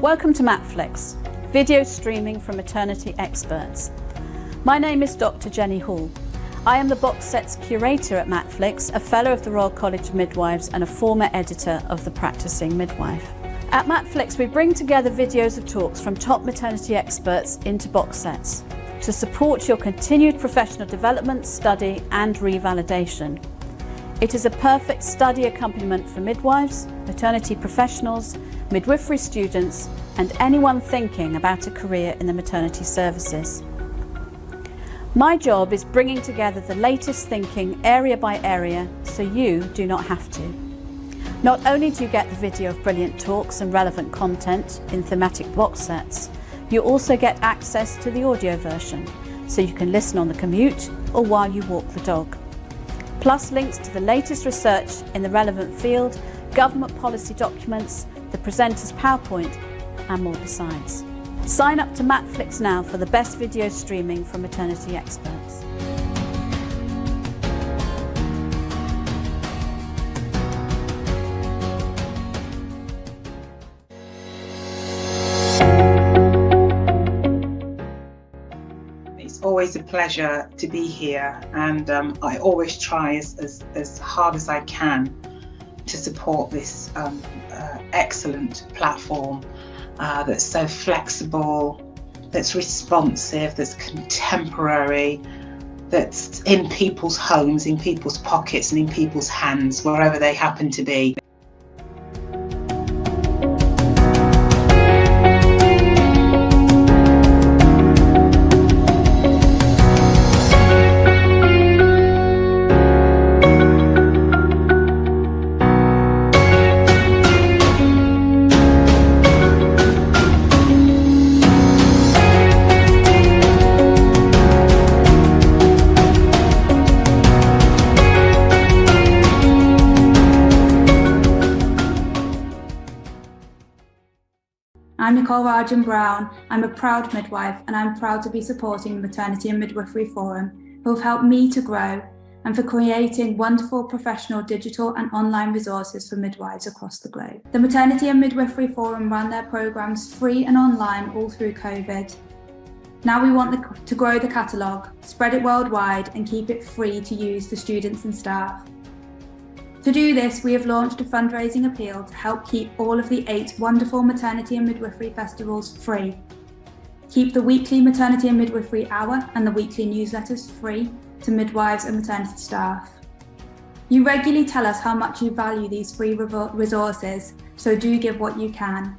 Welcome to Matflix, video streaming from maternity experts. My name is Dr. Jenny Hall. I am the box sets curator at Matflix, a fellow of the Royal College of Midwives and a former editor of The Practicing Midwife. At Matflix, we bring together videos of talks from top maternity experts into box sets to support your continued professional development, study and revalidation. It is a perfect study accompaniment for midwives, maternity professionals, midwifery students and anyone thinking about a career in the maternity services. My job is bringing together the latest thinking area by area so you do not have to. Not only do you get the video of brilliant talks and relevant content in thematic box sets, you also get access to the audio version so you can listen on the commute or while you walk the dog. Plus links to the latest research in the relevant field, government policy documents, the presenter's PowerPoint and more besides. Sign up to Matflix now for the best video streaming from maternity experts. It's always a pleasure to be here, and I always try as hard as I can to support this excellent platform that's so flexible, that's responsive, that's contemporary, that's in people's homes, in people's pockets and in people's hands, wherever they happen to be. I'm Nicole Rajan Brown. I'm a proud midwife and I'm proud to be supporting the Maternity and Midwifery Forum, who have helped me to grow, and for creating wonderful professional digital and online resources for midwives across the globe. The Maternity and Midwifery Forum ran their programmes free and online all through COVID. Now we want to grow the catalogue, spread it worldwide and keep it free to use for students and staff. To do this, we have launched a fundraising appeal to help keep all of the 8 wonderful maternity and midwifery festivals free. Keep the weekly Maternity and Midwifery Hour and the weekly newsletters free to midwives and maternity staff. You regularly tell us how much you value these free resources, so do give what you can.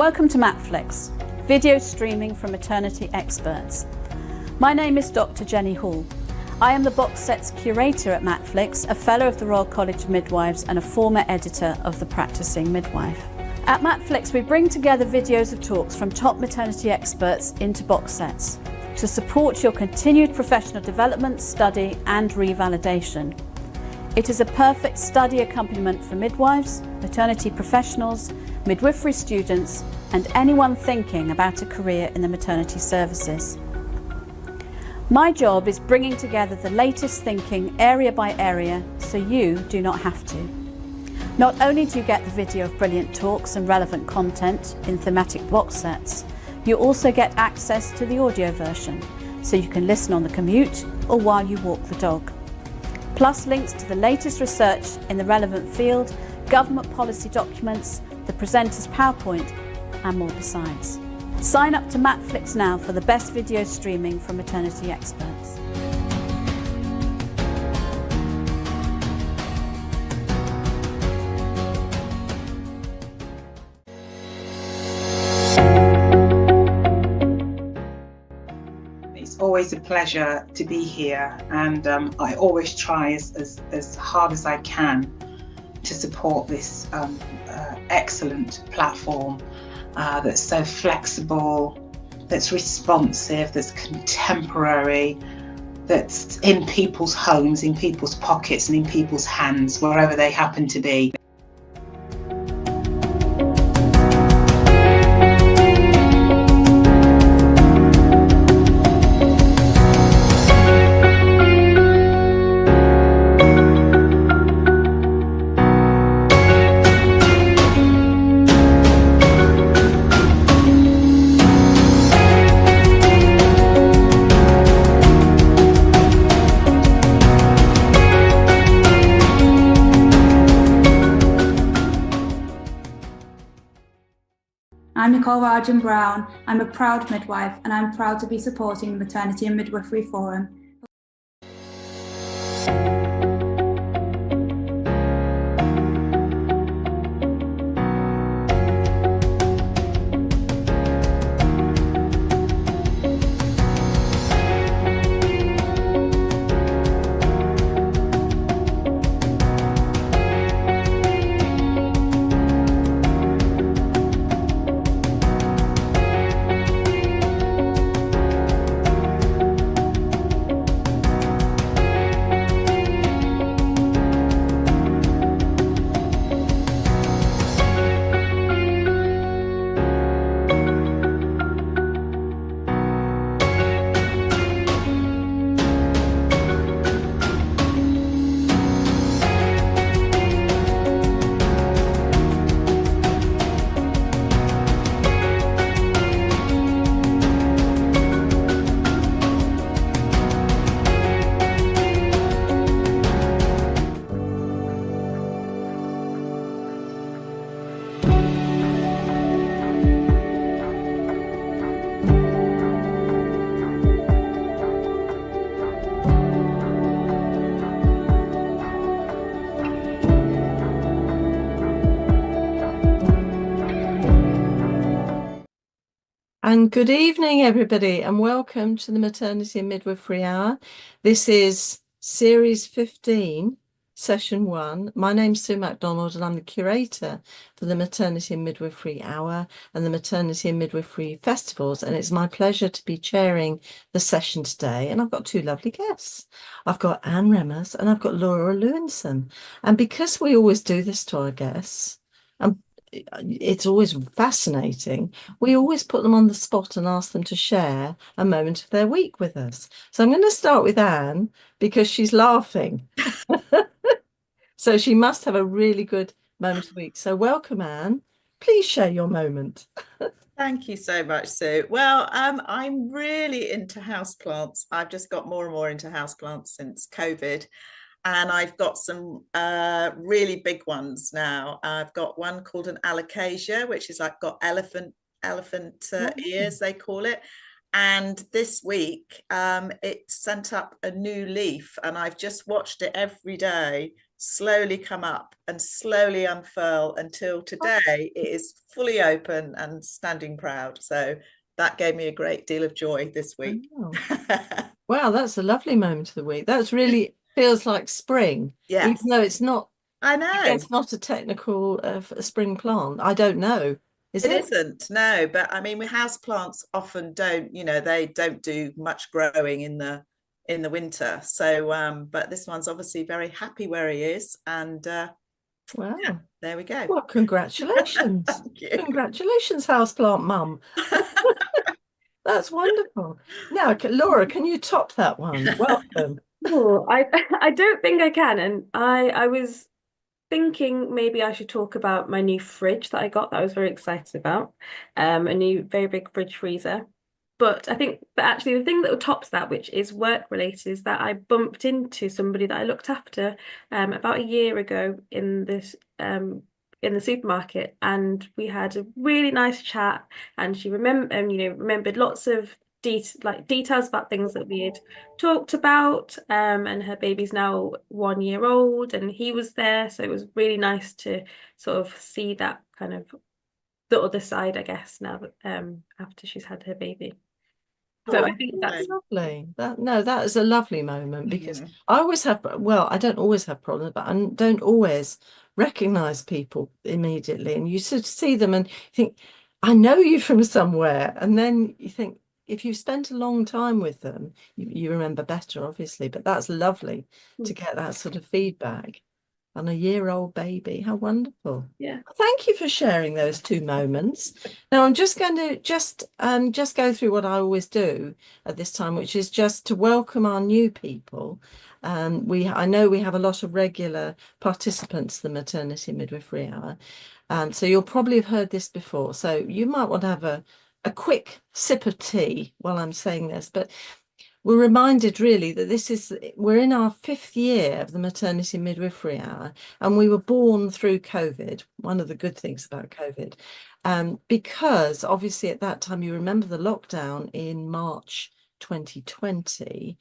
Welcome to Matflix, video streaming from maternity experts. My name is Dr. Jenny Hall. I am the box set's curator at Matflix, a fellow of the Royal College of Midwives and a former editor of The Practicing Midwife. At Matflix, we bring together videos of talks from top maternity experts into box sets to support your continued professional development, study and revalidation. It is a perfect study accompaniment for midwives, maternity professionals, midwifery students and anyone thinking about a career in the maternity services. My job is bringing together the latest thinking area by area so you do not have to. Not only do you get the video of brilliant talks and relevant content in thematic box sets, you also get access to the audio version so you can listen on the commute or while you walk the dog. Plus links to the latest research in the relevant field, government policy documents, the presenter's PowerPoint and more besides. Sign up to Matflix now for the best video streaming from maternity experts. It's always a pleasure to be here, and I always try as hard as I can to support this excellent platform that's so flexible, that's responsive, that's contemporary, that's in people's homes, in people's pockets and in people's hands, wherever they happen to be. I'm Nicole Rajan Brown. I'm a proud midwife and I'm proud to be supporting the Maternity and Midwifery Forum. And good evening, everybody, and welcome to the Maternity and Midwifery Hour. This is Series 15, Session 1. My name's Sue MacDonald, and I'm the curator for the Maternity and Midwifery Hour and the Maternity and Midwifery Festivals. And it's my pleasure to be chairing the session today. And I've got two lovely guests. I've got Anne Remmers and I've got Laura Lewinson. And because we always do this to our guests, it's always fascinating. We always put them on the spot and ask them to share a moment of their week with us. So I'm going to start with Anne because she's laughing. So she must have a really good moment of the week. So welcome, Anne. Please share your moment. Thank you so much, Sue. Well, I'm really into houseplants. I've just got more and more into houseplants since COVID. And I've got some really big ones now. I've got one called an alocasia, which is like got elephant ears, they call it. And this week it sent up a new leaf, and I've just watched it every day slowly come up and slowly unfurl until today it is fully open and standing proud. So that gave me a great deal of joy this week. Oh. Wow, that's a lovely moment of the week. That's really feels like spring, Yes, even though it's not. I know. It's not a technical spring plant. I don't know. Is It it? isn't, no, but I mean, house plants often don't, they don't do much growing in the winter. So, but this one's obviously very happy where he is, and Wow. yeah, there we go. Well, congratulations. Thank you. Congratulations, houseplant mum. That's wonderful. Now, Laura, can you top that one? Welcome. Oh, I don't think I can, and I was thinking maybe I should talk about my new fridge that I got that I was very excited about. A new very big fridge freezer. But I think that actually the thing that tops that, which is work related, is that I bumped into somebody that I looked after about a year ago in the supermarket, and we had a really nice chat, and she remembered lots of details about things that we had talked about, and her baby's now 1 year old, and he was there, so it was really nice to sort of see that kind of the other side, I guess, now that after she's had her baby. So I think that's lovely. That is a lovely moment, because Yeah. I always have, well, I don't always have problems, but I don't always recognize people immediately. And you sort of see them and think, I know you from somewhere. And then you think, if you spent a long time with them, you remember better, obviously. But that's lovely to get that sort of feedback on a year-old baby. How wonderful. Yeah. Thank you for sharing those two moments. Now I'm just going to just go through what I always do at this time, which is just to welcome our new people. I know we have a lot of regular participants, the Maternity Midwifery Hour. So you'll probably have heard this before. So you might want to have a quick sip of tea while I'm saying this, but we're reminded really that we're in our 5th year of the Maternity Midwifery Hour, and we were born through COVID. One of the good things about COVID, because obviously at that time, you remember the lockdown in March 2020,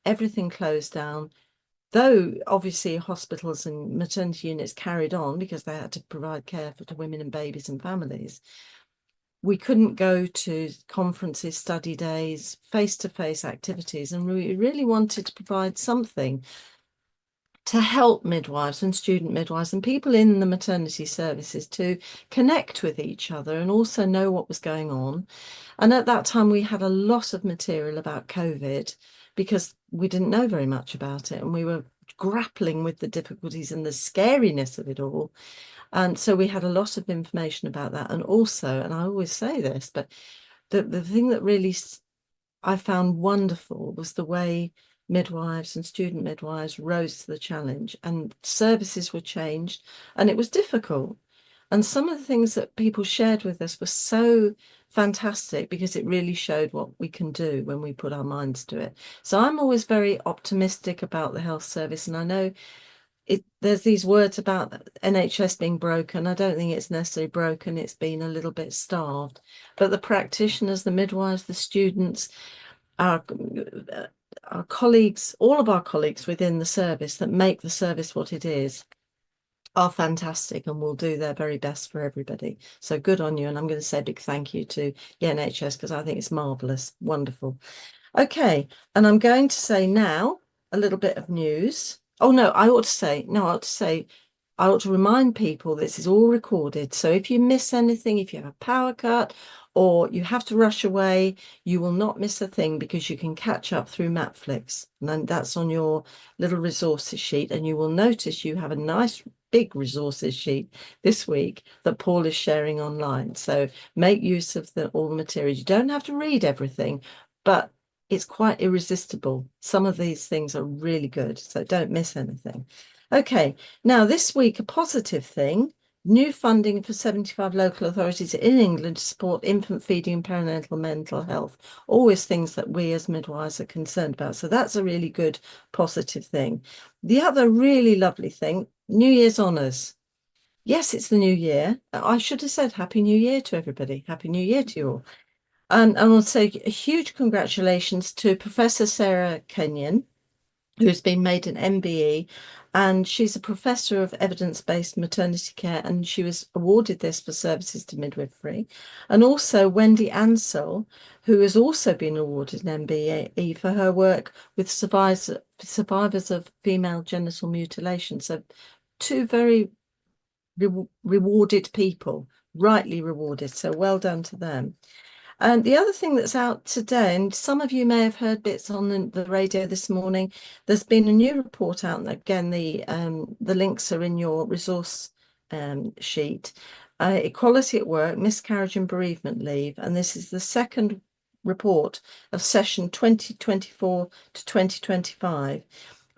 everything closed down. Though obviously hospitals and maternity units carried on because they had to provide care to women and babies and families, we couldn't go to conferences, study days, face-to-face activities, and we really wanted to provide something to help midwives and student midwives and people in the maternity services to connect with each other and also know what was going on. And at that time, we had a lot of material about COVID because we didn't know very much about it, and we were grappling with the difficulties and the scariness of it all. And so we had a lot of information about that. And also, and I always say this, but the thing that really I found wonderful was the way midwives and student midwives rose to the challenge, and services were changed, and it was difficult. And some of the things that people shared with us were so fantastic because it really showed what we can do when we put our minds to it. So I'm always very optimistic about the health service, and I know there's these words about NHS being broken. I don't think it's necessarily broken. It's been a little bit starved. But the practitioners, the midwives, the students, our colleagues, all of our colleagues within the service that make the service what it is, are fantastic and will do their very best for everybody. So good on you. And I'm going to say a big thank you to the NHS because I think it's marvellous. Wonderful. Okay. And I'm going to say now a little bit of news. Oh, no, I ought to remind people this is all recorded. So if you miss anything, if you have a power cut or you have to rush away, you will not miss a thing because you can catch up through Netflix. And that's on your little resources sheet. And you will notice you have a nice big resources sheet this week that Paul is sharing online. So make use of all the materials. You don't have to read everything, but it's quite irresistible. Some of these things are really good, so don't miss anything. Okay, now this week, a positive thing, new funding for 75 local authorities in England to support infant feeding and perinatal mental health. Always things that we as midwives are concerned about. So that's a really good, positive thing. The other really lovely thing, New Year's honours. Yes, it's the new year. I should have said Happy New Year to everybody. Happy New Year to you all. And I want to say a huge congratulations to Professor Sarah Kenyon, who's been made an MBE And she's a professor of evidence-based maternity care, and she was awarded this for services to midwifery. And also Wendy Ansell, who has also been awarded an MBE for her work with survivors of female genital mutilation. So two very rewarded people, rightly rewarded. So well done to them. And the other thing that's out today, and some of you may have heard bits on the radio this morning, there's been a new report out, and again, the links are in your resource sheet. Equality at Work, Miscarriage and Bereavement Leave, and this is the second report of session 2024 to 2025.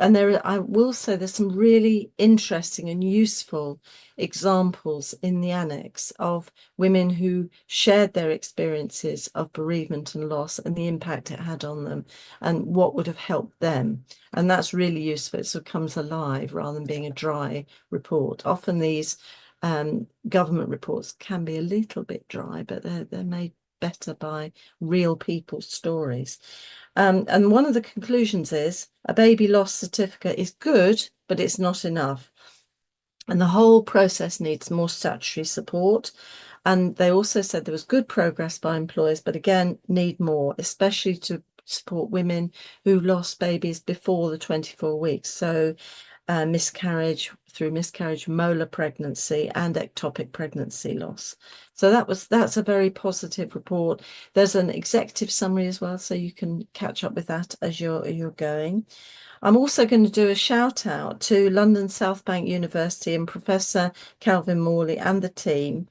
And I will say there's some really interesting and useful examples in the annex of women who shared their experiences of bereavement and loss and the impact it had on them and what would have helped them. And that's really useful. It sort of comes alive rather than being a dry report. Often these government reports can be a little bit dry, but they're made better by real people's stories. And one of the conclusions is a baby loss certificate is good, but it's not enough. And the whole process needs more statutory support. And they also said there was good progress by employers, but again, need more, especially to support women who lost babies before the 24 weeks. So miscarriage, molar pregnancy and ectopic pregnancy loss. So that's a very positive report. There's an executive summary as well, so you can catch up with that as you're going. I'm also going to do a shout out to London South Bank University and Professor Calvin Morley and the team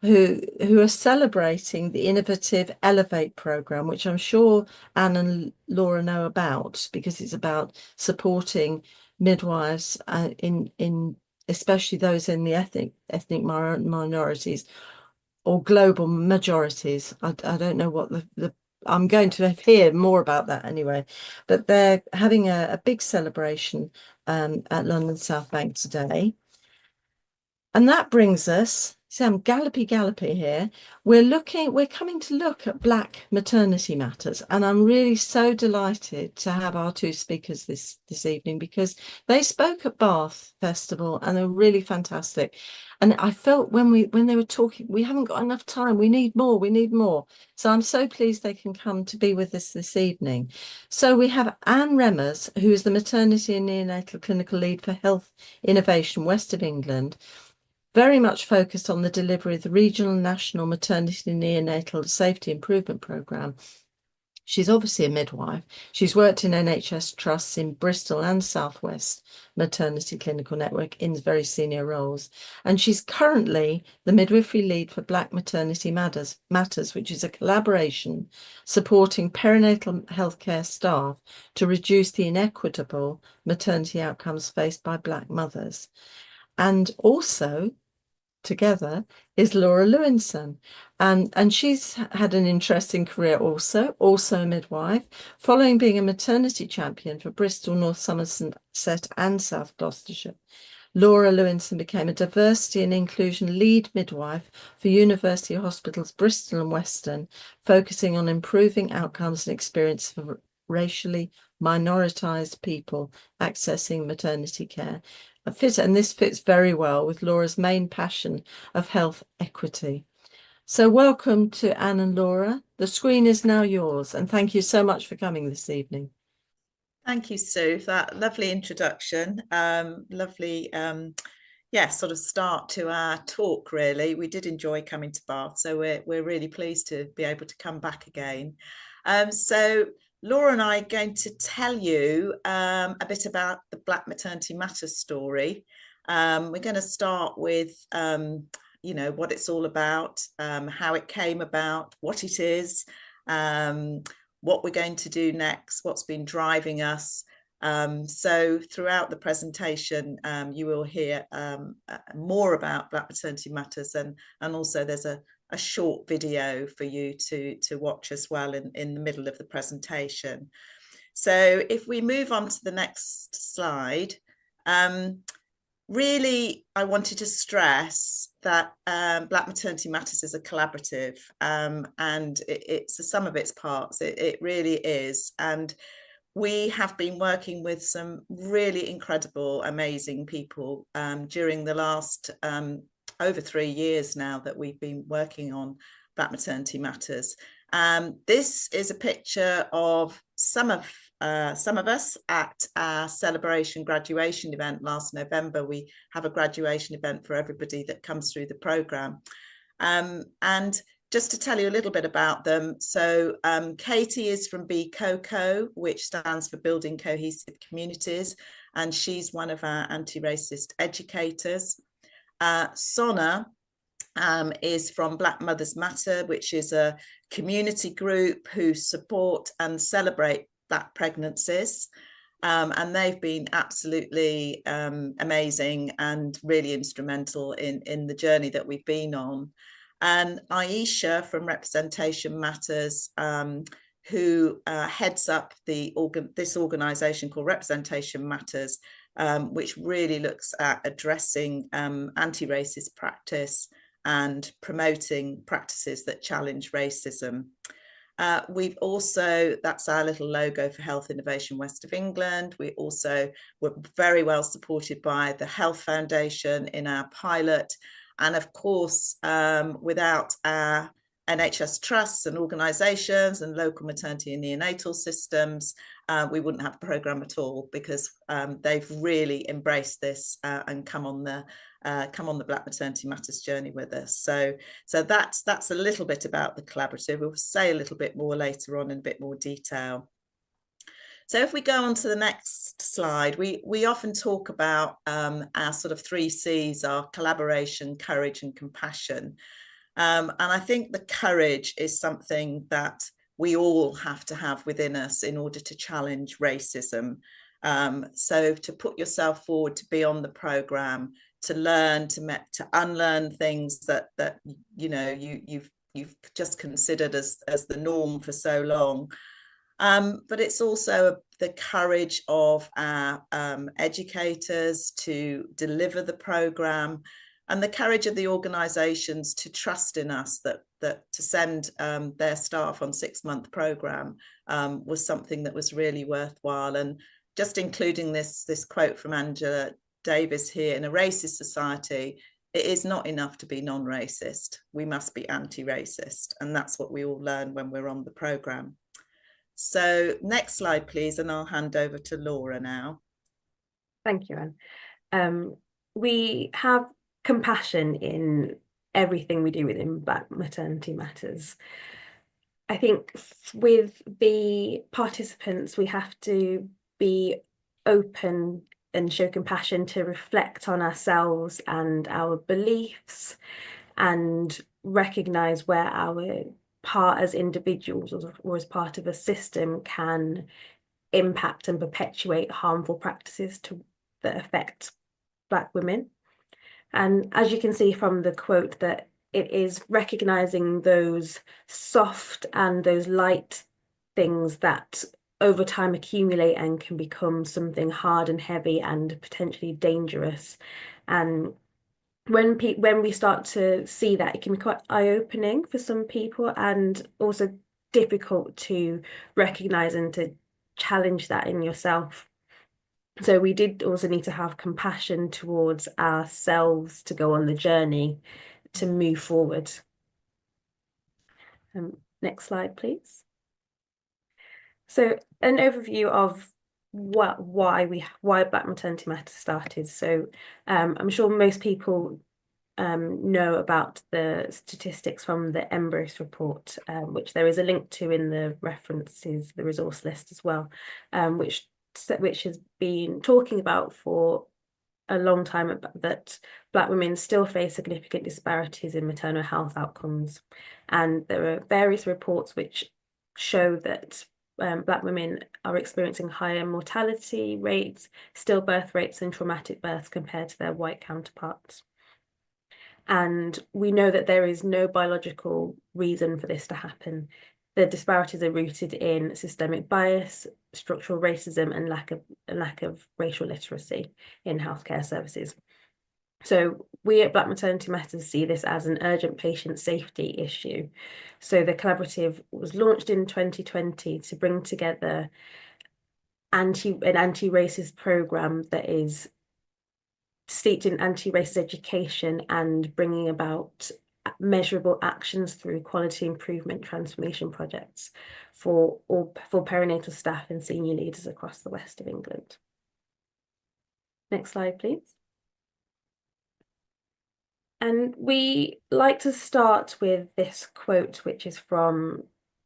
who are celebrating the innovative Elevate programme, which I'm sure Anne and Laura know about, because it's about supporting midwives in especially those in the ethnic minorities or global majorities. I don't know what the I'm going to hear more about that anyway, but they're having a big celebration at London South Bank today. And that brings us, see, I'm gallopy here. We're coming to look at Black maternity matters. And I'm really so delighted to have our two speakers this evening, because they spoke at Bath Festival and they're really fantastic. And I felt when they were talking, we haven't got enough time. We need more. So I'm so pleased they can come to be with us this evening. So we have Anne Remmers, who is the Maternity and Neonatal Clinical Lead for Health Innovation West of England, very much focused on the delivery of the Regional National Maternity and Neonatal Safety Improvement Programme. She's obviously a midwife. She's worked in NHS trusts in Bristol and South West Maternity Clinical Network in very senior roles. And she's currently the Midwifery Lead for Black Maternity Matters, which is a collaboration supporting perinatal healthcare staff to reduce the inequitable maternity outcomes faced by Black mothers. And also together is Laura Lewinson, and she's had an interesting career also a midwife, following being a maternity champion for Bristol, North Somerset and South Gloucestershire. Laura Lewinson became a diversity and inclusion lead midwife for University Hospitals Bristol and Western, focusing on improving outcomes and experience for racially minoritized people accessing maternity care. And this fits very well with Laura's main passion of health equity. So welcome to Anne and Laura. The screen is now yours, and thank you so much for coming this evening. Thank you, Sue, for that lovely introduction. Lovely, sort of start to our talk, really. We did enjoy coming to Bath, so we're really pleased to be able to come back again. So Laura and I are going to tell you a bit about the Black Maternity Matters story. We're going to start with, what it's all about, how it came about, what it is, what we're going to do next, what's been driving us. So throughout the presentation, you will hear more about Black Maternity Matters, and also there's a short video for you to watch as well in the middle of the presentation. So if we move on to the next slide, really, I wanted to stress that Black Maternity Matters is a collaborative, and it's a sum of its parts. It really is. And we have been working with some really incredible, amazing people during the last over 3 years now that we've been working on Black Maternity Matters. This is a picture of some of us at our celebration graduation event last November. We have a graduation event for everybody that comes through the programme. And just to tell you a little bit about them, so Katie is from BCOCO, which stands for Building Cohesive Communities, and she's one of our anti-racist educators. Sona is from Black Mothers Matter, which is a community group who support and celebrate Black pregnancies. And they've been absolutely amazing and really instrumental in the journey that we've been on. And Aisha from Representation Matters, who heads up this organisation called Representation Matters, which really looks at addressing anti-racist practice and promoting practices that challenge racism. We've also, that's our little logo for Health Innovation West of England. We also were very well supported by the Health Foundation in our pilot. And of course, without our NHS trusts and organisations and local maternity and neonatal systems, we wouldn't have a programme at all, because they've really embraced this and come on the Black Maternity Matters journey with us. So that's a little bit about the collaborative. We'll say a little bit more later on in a bit more detail. So if we go on to the next slide, we often talk about our sort of 3 C's, our collaboration, courage and compassion. And I think the courage is something that we all have to have within us in order to challenge racism. So to put yourself forward, to be on the programme, to learn, to unlearn things that you know you've just considered as the norm for so long. But it's also the courage of our educators to deliver the programme, and the courage of the organisations to trust in us, that to send their staff on 6-month programme was something that was really worthwhile. And just including this quote from Angela Davis here: in a racist society, it is not enough to be non-racist. We must be anti-racist. And that's what we all learn when we're on the programme. So next slide, please, and I'll hand over to Laura now. Thank you, Anne. We have compassion in everything we do within Black Maternity Matters. I think with the participants, we have to be open and show compassion to reflect on ourselves and our beliefs, and recognise where our part as individuals or as part of a system can impact and perpetuate harmful practices that affect Black women. And as you can see from the quote, that it is recognising those soft and those light things that over time accumulate and can become something hard and heavy and potentially dangerous. And when we start to see that, it can be quite eye-opening for some people, and also difficult to recognise and to challenge that in yourself. So we did also need to have compassion towards ourselves to go on the journey to move forward. Next slide, please. So an overview of why Black Maternity Matters started. So I'm sure most people know about the statistics from the Embrace report, which there is a link to in the references, the resource list as well, which has been talking about for a long time that Black women still face significant disparities in maternal health outcomes. And there are various reports which show that Black women are experiencing higher mortality rates, stillbirth rates and traumatic births compared to their white counterparts. And we know that there is no biological reason for this to happen. The disparities are rooted in systemic bias, structural racism and lack of racial literacy in healthcare services. So we at Black Maternity Matters see this as an urgent patient safety issue. So the collaborative was launched in 2020 to bring together anti-racist program that is steeped in anti-racist education and bringing about measurable actions through quality improvement transformation projects for perinatal staff and senior leaders across the west of England. Next slide, please. And we like to start with this quote, which is from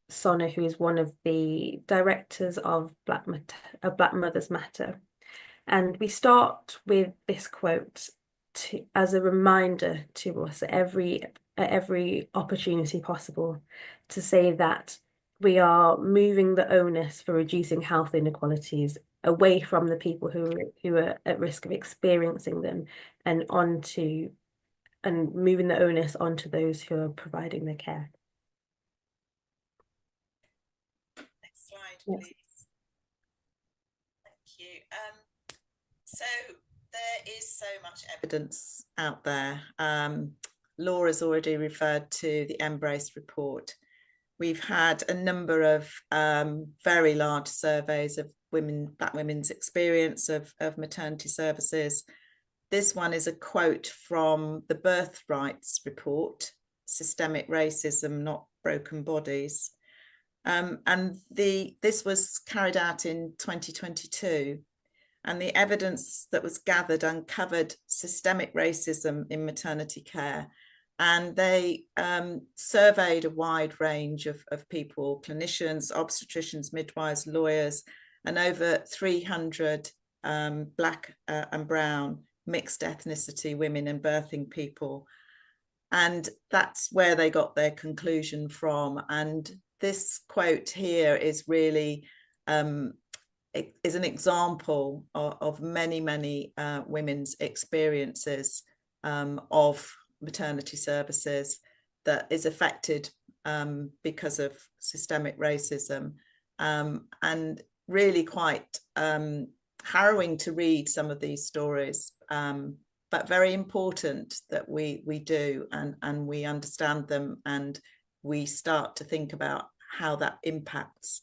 Sona, who is one of the directors of Black Mothers Matter. And we start with this quote as a reminder to us at every opportunity possible to say that we are moving the onus for reducing health inequalities away from the people who are at risk of experiencing them and moving the onus onto those who are providing the care. Next slide, please. Thank you. So there is so much evidence out there. Laura's already referred to the Embrace report. We've had a number of very large surveys of Black women's experience of maternity services. This one is a quote from the Birthrights report, Systemic Racism, Not Broken Bodies. And this was carried out in 2022. And the evidence that was gathered uncovered systemic racism in maternity care. And they surveyed a wide range of people, clinicians, obstetricians, midwives, lawyers, and over 300 Black and brown mixed ethnicity women and birthing people. And that's where they got their conclusion from. And this quote here is really is an example of many, many women's experiences of maternity services that is affected because of systemic racism, and really quite harrowing to read some of these stories, but very important that we do and we understand them and we start to think about how that impacts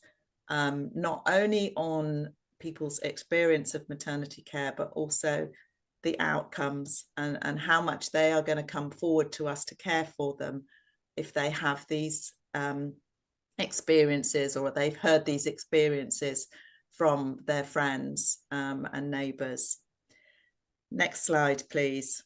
not only on people's experience of maternity care, but also the outcomes and how much they are going to come forward to us to care for them if they have these experiences or they've heard these experiences from their friends and neighbours. Next slide, please.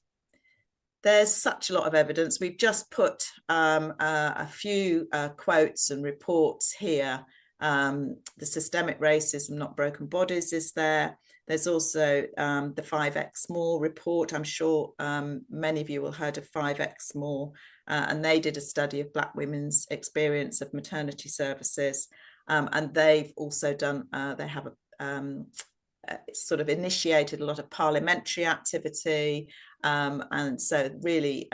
There's such a lot of evidence. We've just put a few quotes and reports here. The Systemic Racism, Not Broken Bodies is there. There's also the 5X More report. I'm sure many of you will have heard of 5X More, and they did a study of Black women's experience of maternity services. And they've also done, they have sort of initiated a lot of parliamentary activity. And so really,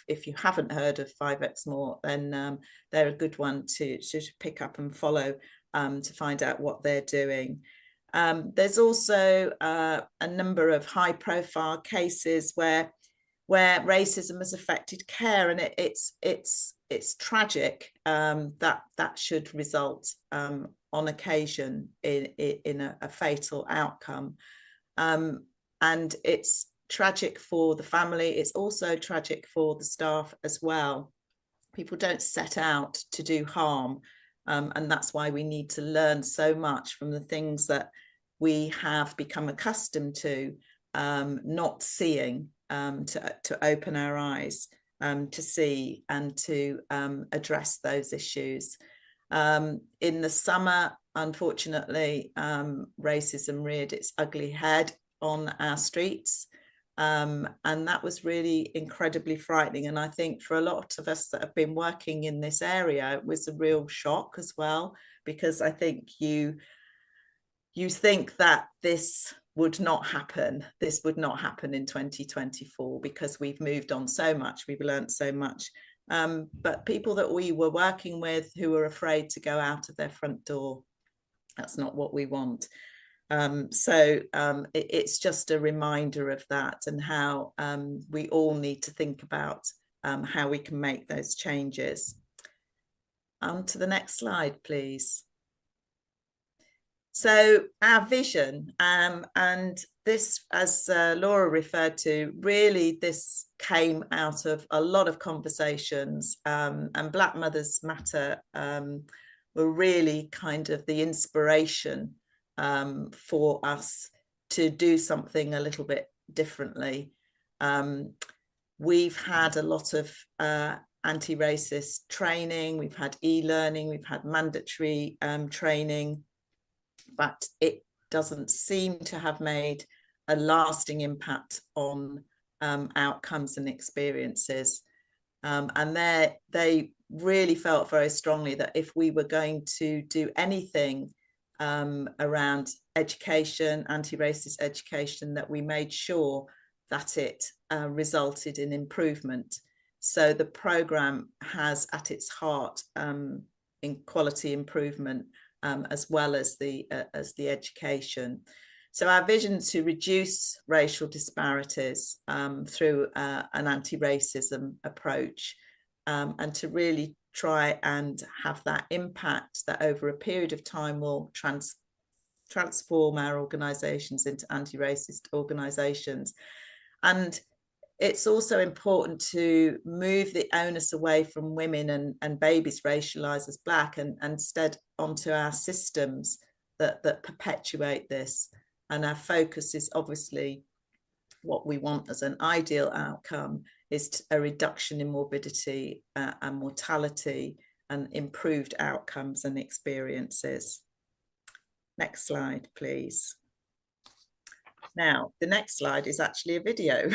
if you haven't heard of 5X More, then they're a good one to pick up and follow to find out what they're doing. There's also a number of high profile cases where racism has affected care, and it's tragic that should result on occasion in a fatal outcome. And it's tragic for the family. It's also tragic for the staff as well. People don't set out to do harm. And that's why we need to learn so much from the things that we have become accustomed to not seeing, to open our eyes to see and to address those issues. In the summer, unfortunately, racism reared its ugly head on our streets. And that was really incredibly frightening. And I think for a lot of us that have been working in this area, it was a real shock as well, because I think you think that this would not happen. This would not happen in 2024 because we've moved on so much, we've learned so much. But people that we were working with who were afraid to go out of their front door, that's not what we want. So it's just a reminder of that and how we all need to think about how we can make those changes. On to the next slide, please. So our vision, and this, as Laura referred to, really this came out of a lot of conversations, and Black Mothers Matter were really kind of the inspiration for us to do something a little bit differently. We've had a lot of anti-racist training, we've had e-learning, we've had mandatory training, but it doesn't seem to have made a lasting impact on outcomes and experiences. And they really felt very strongly that if we were going to do anything around education, anti-racist education, that we made sure that it resulted in improvement. So the programme has at its heart equality improvement, as well as the education. So our vision to reduce racial disparities through an anti-racism approach, and to really try and have that impact that over a period of time will transform our organisations into anti-racist organisations. And it's also important to move the onus away from women and babies racialised as Black, and instead onto our systems that perpetuate this. And our focus is obviously what we want as an ideal outcome is a reduction in morbidity and mortality, and improved outcomes and experiences. Next slide, please. Now, the next slide is actually a video.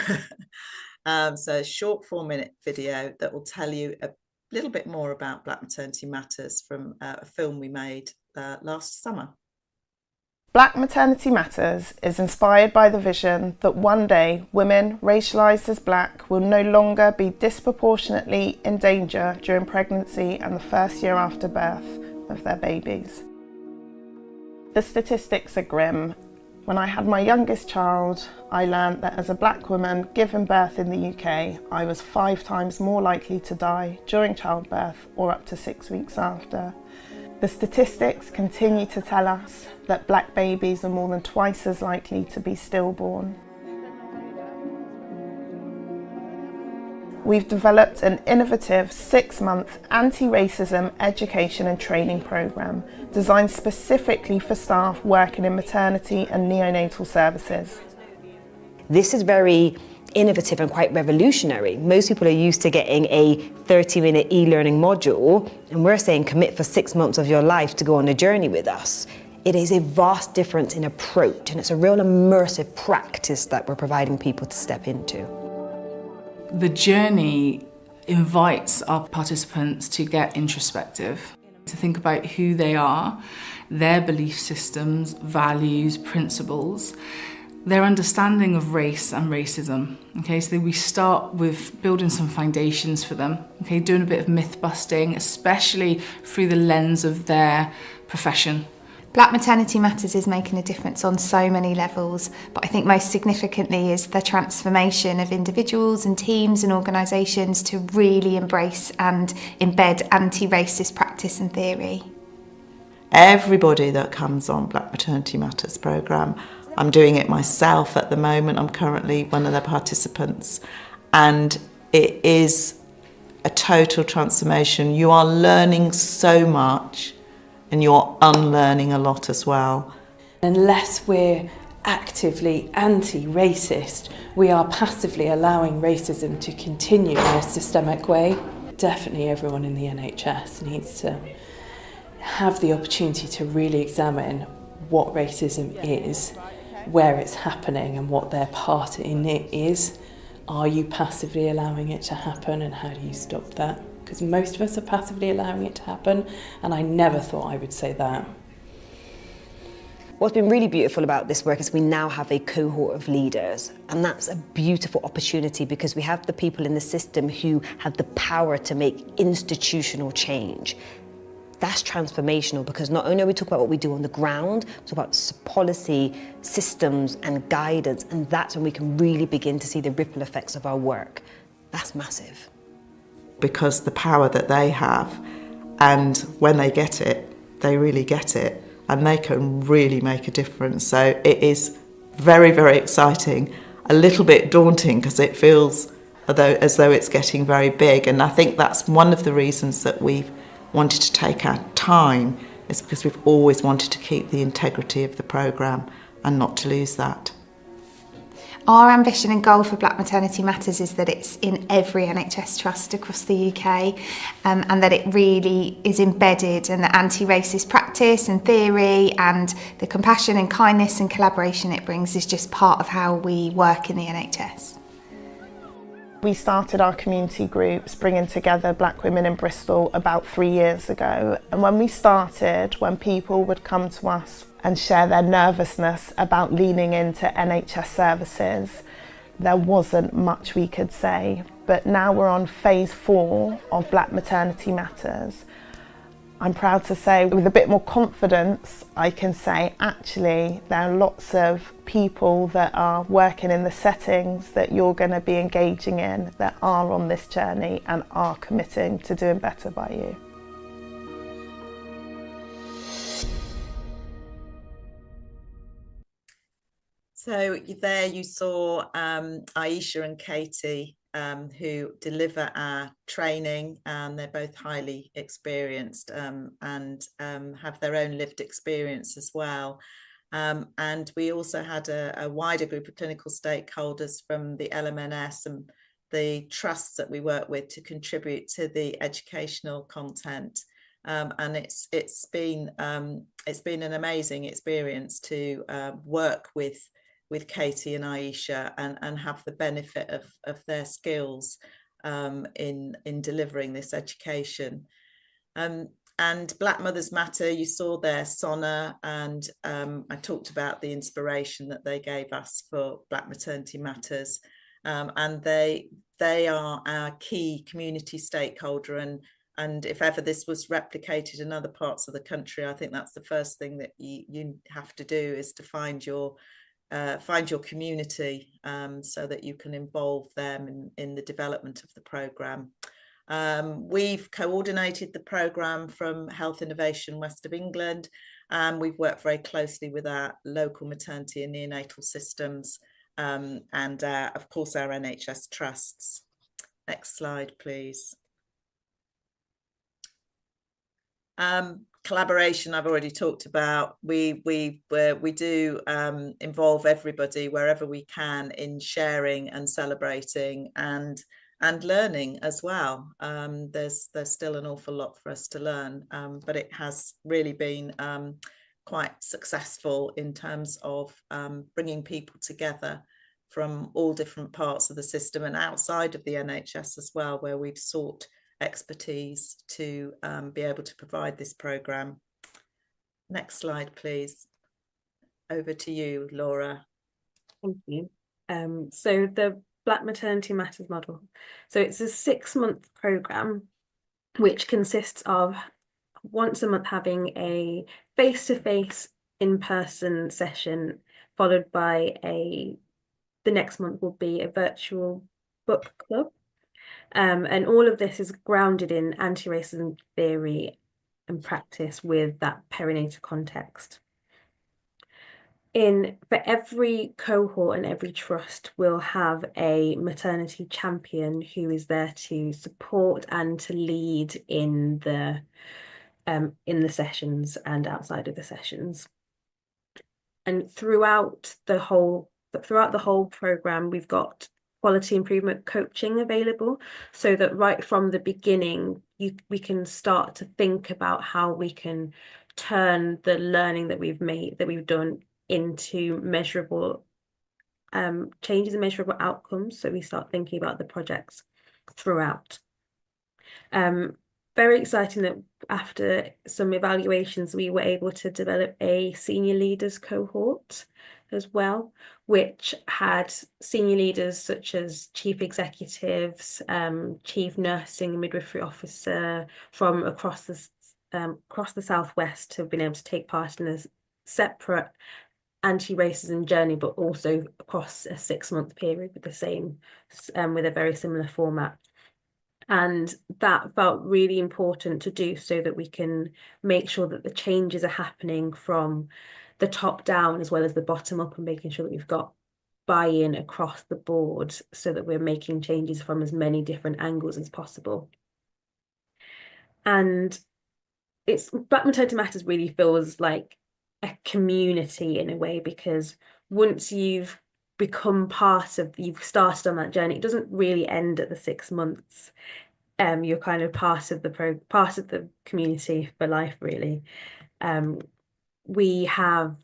So a short 4-minute video that will tell you a little bit more about Black Maternity Matters from a film we made last summer. Black Maternity Matters is inspired by the vision that one day women racialised as Black will no longer be disproportionately in danger during pregnancy and the first year after birth of their babies. The statistics are grim. When I had my youngest child, I learned that as a Black woman giving birth in the UK, I was 5 times more likely to die during childbirth or up to 6 weeks after. The statistics continue to tell us that Black babies are more than twice as likely to be stillborn. We've developed an innovative 6-month anti-racism education and training programme designed specifically for staff working in maternity and neonatal services. This is very innovative and quite revolutionary. Most people are used to getting a 30-minute e-learning module, and we're saying commit for 6 months of your life to go on a journey with us. It is a vast difference in approach, and it's a real immersive practice that we're providing people to step into. The journey invites our participants to get introspective, to think about who they are, their belief systems, values, principles, their understanding of race and racism. Okay, so we start with building some foundations for them, okay, doing a bit of myth busting, especially through the lens of their profession. Black Maternity Matters is making a difference on so many levels, but I think most significantly is the transformation of individuals and teams and organisations to really embrace and embed anti-racist practice and theory. Everybody that comes on Black Maternity Matters programme, I'm doing it myself at the moment, I'm currently one of the participants, and it is a total transformation. You are learning so much, and you're unlearning a lot as well. Unless we're actively anti-racist, we are passively allowing racism to continue in a systemic way. Definitely everyone in the NHS needs to have the opportunity to really examine what racism is, where it's happening and what their part in it is. Are you passively allowing it to happen, and how do you stop that? Because most of us are passively allowing it to happen, and I never thought I would say that. What's been really beautiful about this work is we now have a cohort of leaders, and that's a beautiful opportunity because we have the people in the system who have the power to make institutional change. That's transformational because not only are we talking about what we do on the ground, we talk about policy, systems and guidance, and that's when we can really begin to see the ripple effects of our work. That's massive. Because the power that they have, and when they get it, they really get it. and they can really make a difference. So it is very, very exciting, a little bit daunting because it feels as though it's getting very big. And I think that's one of the reasons that we've wanted to take our time, is because we've always wanted to keep the integrity of the programme and not to lose that. Our ambition and goal for Black Maternity Matters is that it's in every NHS trust across the UK, and that it really is embedded, and the anti-racist practice and theory and the compassion and kindness and collaboration it brings is just part of how we work in the NHS. We started our community groups bringing together black women in Bristol about 3 years ago, and when we started, when people would come to us and share their nervousness about leaning into NHS services, there wasn't much we could say. But now we're on phase 4 of Black Maternity Matters. I'm proud to say, with a bit more confidence, I can say actually there are lots of people that are working in the settings that you're going to be engaging in that are on this journey and are committing to doing better by you. So there you saw Aisha and Katie, who deliver our training, and they're both highly experienced and have their own lived experience as well. And we also had a wider group of clinical stakeholders from the LMNS and the trusts that we work with to contribute to the educational content. And it's been an amazing experience to work with Katie and Aisha and have the benefit of their skills in delivering this education. And Black Mothers Matter, you saw there Sona, and I talked about the inspiration that they gave us for Black Maternity Matters. And they are our key community stakeholder, and if ever this was replicated in other parts of the country, I think that's the first thing that you have to do, is to find your community so that you can involve them in the development of the programme. We've coordinated the programme from Health Innovation West of England, and we've worked very closely with our local maternity and neonatal systems and of course our NHS trusts. Next slide, please. Collaboration I've already talked about. We do involve everybody wherever we can in sharing and celebrating and learning as well. There's still an awful lot for us to learn, but it has really been quite successful in terms of bringing people together from all different parts of the system and outside of the NHS as well, where we've sought expertise to be able to provide this programme. Next slide, please. Over to you, Laura. Thank you. So the Black Maternity Matters model. So it's a 6-month programme which consists of once a month having a face-to-face in-person session, followed by the next month will be a virtual book club. And all of this is grounded in anti-racism theory and practice with that perinatal context. For every cohort and every trust will have a maternity champion who is there to support and to lead in the sessions and outside of the sessions. And throughout the whole programme, we've got quality improvement coaching available, so that right from the beginning we can start to think about how we can turn the learning that we've done into measurable changes and measurable outcomes. So we start thinking about the projects throughout. Very exciting that after some evaluations we were able to develop a senior leaders cohort as well, which had senior leaders such as chief executives, chief nursing and midwifery officer from across the southwest, have been able to take part in a separate anti-racism journey, but also across a 6-month period with the same with a very similar format. And that felt really important to do so that we can make sure that the changes are happening from the top down as well as the bottom up, and making sure that we've got buy-in across the board so that we're making changes from as many different angles as possible. And Black Maternity Matters really feels like a community in a way, because once you've you've started on that journey, it doesn't really end at the 6 months. You're kind of part of the community for life, really. We have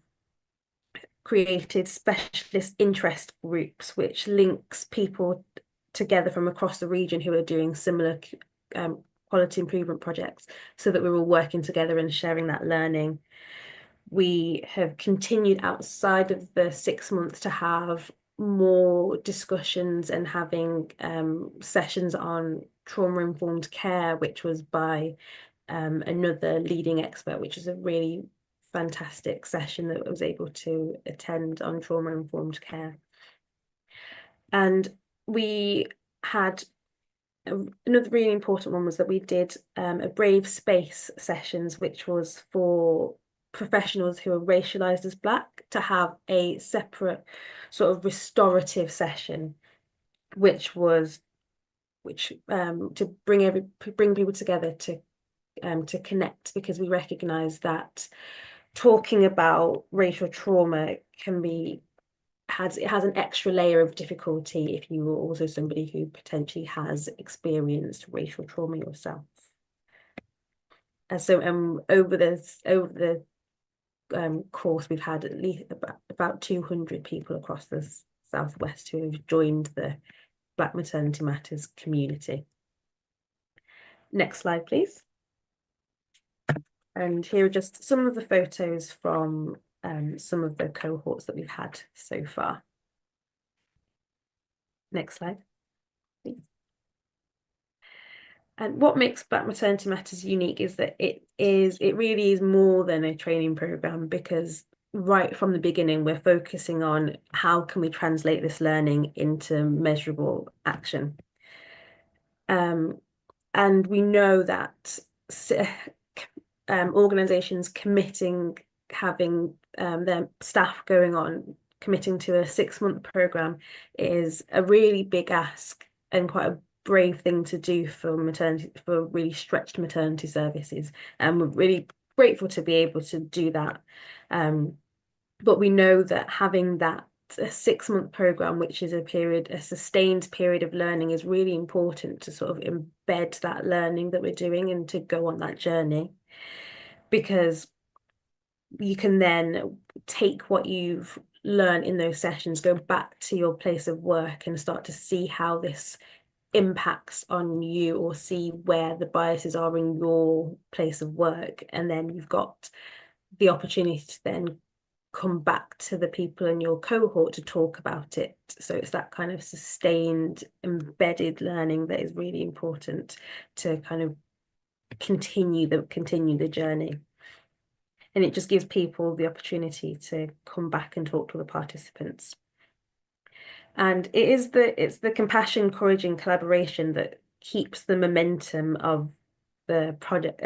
created specialist interest groups, which links people together from across the region who are doing similar quality improvement projects, so that we're all working together and sharing that learning. We have continued outside of the 6 months to have more discussions and having sessions on trauma-informed care, which was by another leading expert, which is a really fantastic session that I was able to attend on trauma-informed care. And we had another really important one was that we did a Brave Space sessions, which was for professionals who are racialized as Black to have a separate sort of restorative session, which to bring people together to connect, because we recognize that talking about racial trauma has an extra layer of difficulty if you are also somebody who potentially has experienced racial trauma yourself. And so over the course, we've had at least about 200 people across the Southwest who have joined the Black Maternity Matters community. Next slide, please. And here are just some of the photos from some of the cohorts that we've had so far. Next slide, please. And what makes Black Maternity Matters unique is that it really is more than a training program, because right from the beginning, we're focusing on how can we translate this learning into measurable action. And we know that organisations having their staff committing to a 6-month program is a really big ask and quite a brave thing to do for really stretched maternity services, and we're really grateful to be able to do that. But we know that having a 6-month program, which is a sustained period of learning, is really important to sort of embed that learning that we're doing and to go on that journey, because you can then take what you've learned in those sessions, go back to your place of work and start to see how this impacts on you, or see where the biases are in your place of work. And then you've got the opportunity to then come back to the people in your cohort to talk about it. So it's that kind of sustained, embedded learning that is really important to kind of continue the journey. And it just gives people the opportunity to come back and talk to the participants. And it's the compassion, courage, and collaboration that keeps the momentum of the project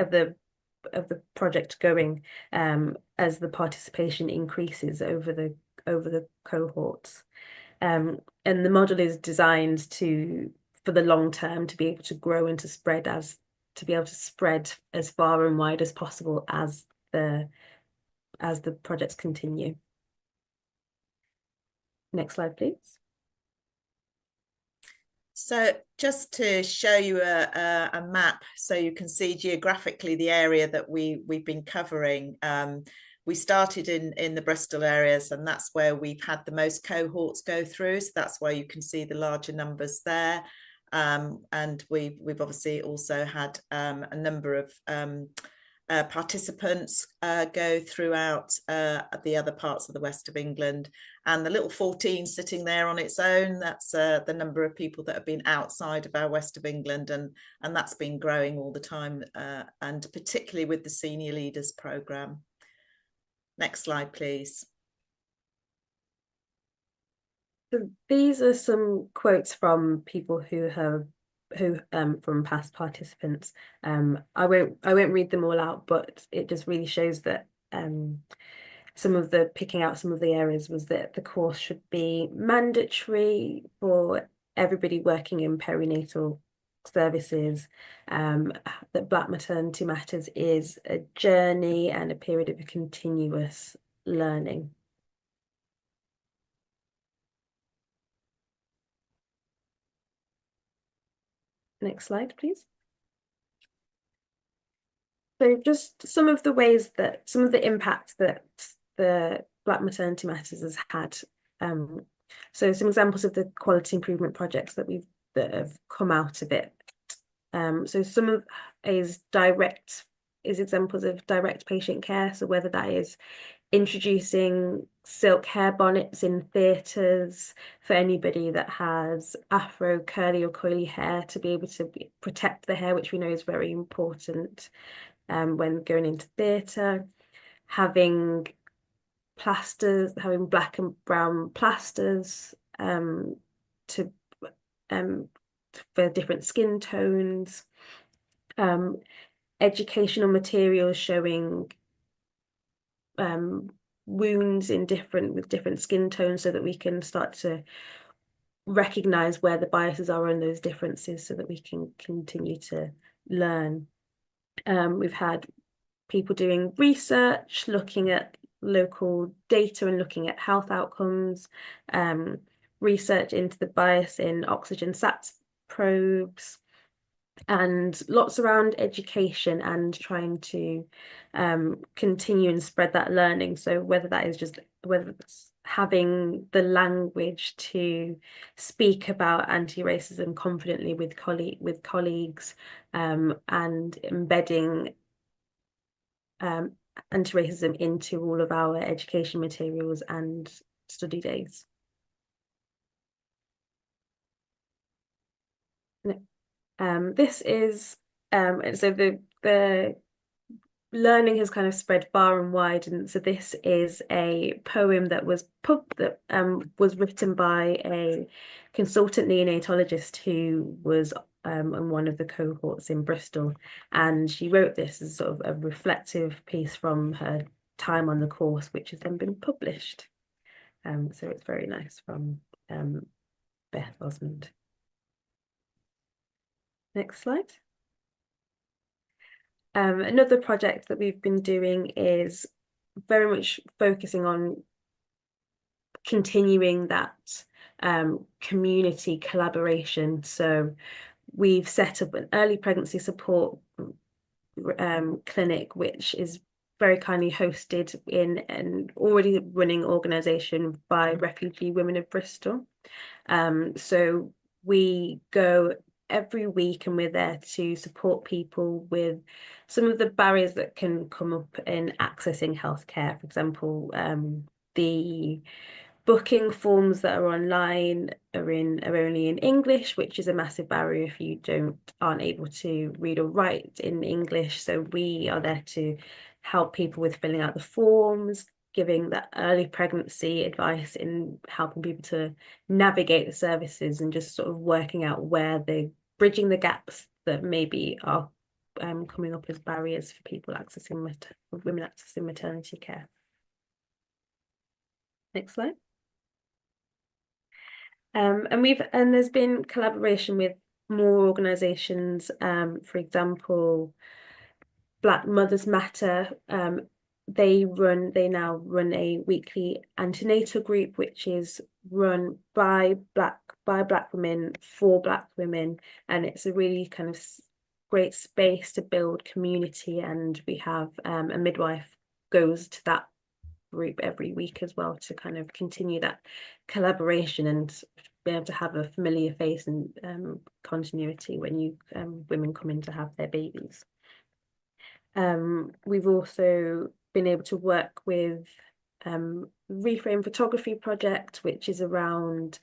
going as the participation increases over the cohorts. And the model is designed for the long term, to be able to grow and to be able to spread as far and wide as possible as the projects continue. Next slide, please. So just to show you a map so you can see geographically the area that we've been covering. We started in the Bristol areas, and that's where we've had the most cohorts go through. So that's why you can see the larger numbers there. And we've obviously also had a number of participants go throughout the other parts of the west of England, and the little 14 sitting there on its own, that's the number of people that have been outside of our west of England, and that's been growing all the time, and particularly with the Senior Leaders Programme. Next slide, please. So these are some quotes from people who have who from past participants. I won't read them all out, but it just really shows that picking out some of the areas was that the course should be mandatory for everybody working in perinatal services, that Black Maternity Matters is a journey and a period of continuous learning. Next slide, please. So just some of the impacts that the Black Maternity Matters has had. So some examples of the quality improvement projects that have come out of it. So some of is examples of direct patient care. So whether that is introducing silk hair bonnets in theatres for anybody that has afro, curly or coily hair, to be able to protect the hair, which we know is very important when going into theatre, having plasters, having black and brown plasters for different skin tones, educational materials showing wounds with different skin tones, so that we can start to recognize where the biases are and those differences, so that we can continue to learn. We've had people doing research, looking at local data and looking at health outcomes, research into the bias in oxygen SATs probes, and lots around education and trying to continue and spread that learning. So whether it's having the language to speak about anti-racism confidently with colleagues, and embedding anti-racism into all of our education materials and study days. This is so the learning has kind of spread far and wide, and so this is a poem that was written by a consultant neonatologist who was in one of the cohorts in Bristol, and she wrote this as sort of a reflective piece from her time on the course, which has then been published. So it's very nice, from Beth Osmond. Next slide. Another project that we've been doing is very much focusing on continuing that community collaboration. So we've set up an early pregnancy support clinic, which is very kindly hosted in an already running organisation by Refugee Women of Bristol. So we go every week, and we're there to support people with some of the barriers that can come up in accessing healthcare. For example, the booking forms that are online are only in English, which is a massive barrier if you aren't able to read or write in English. So we are there to help people with filling out the forms, giving that early pregnancy advice, in helping people to navigate the services, and just sort of working out where they're bridging the gaps that maybe are coming up as barriers for people women accessing maternity care. Next slide. And there's been collaboration with more organisations, for example, Black Mothers Matter. They now run a weekly antenatal group, which is run by Black women for Black women, and it's a really kind of great space to build community. And we have a midwife goes to that group every week as well, to kind of continue that collaboration and be able to have a familiar face and continuity when women come in to have their babies. We've also been able to work with Reframe Photography Project, which is around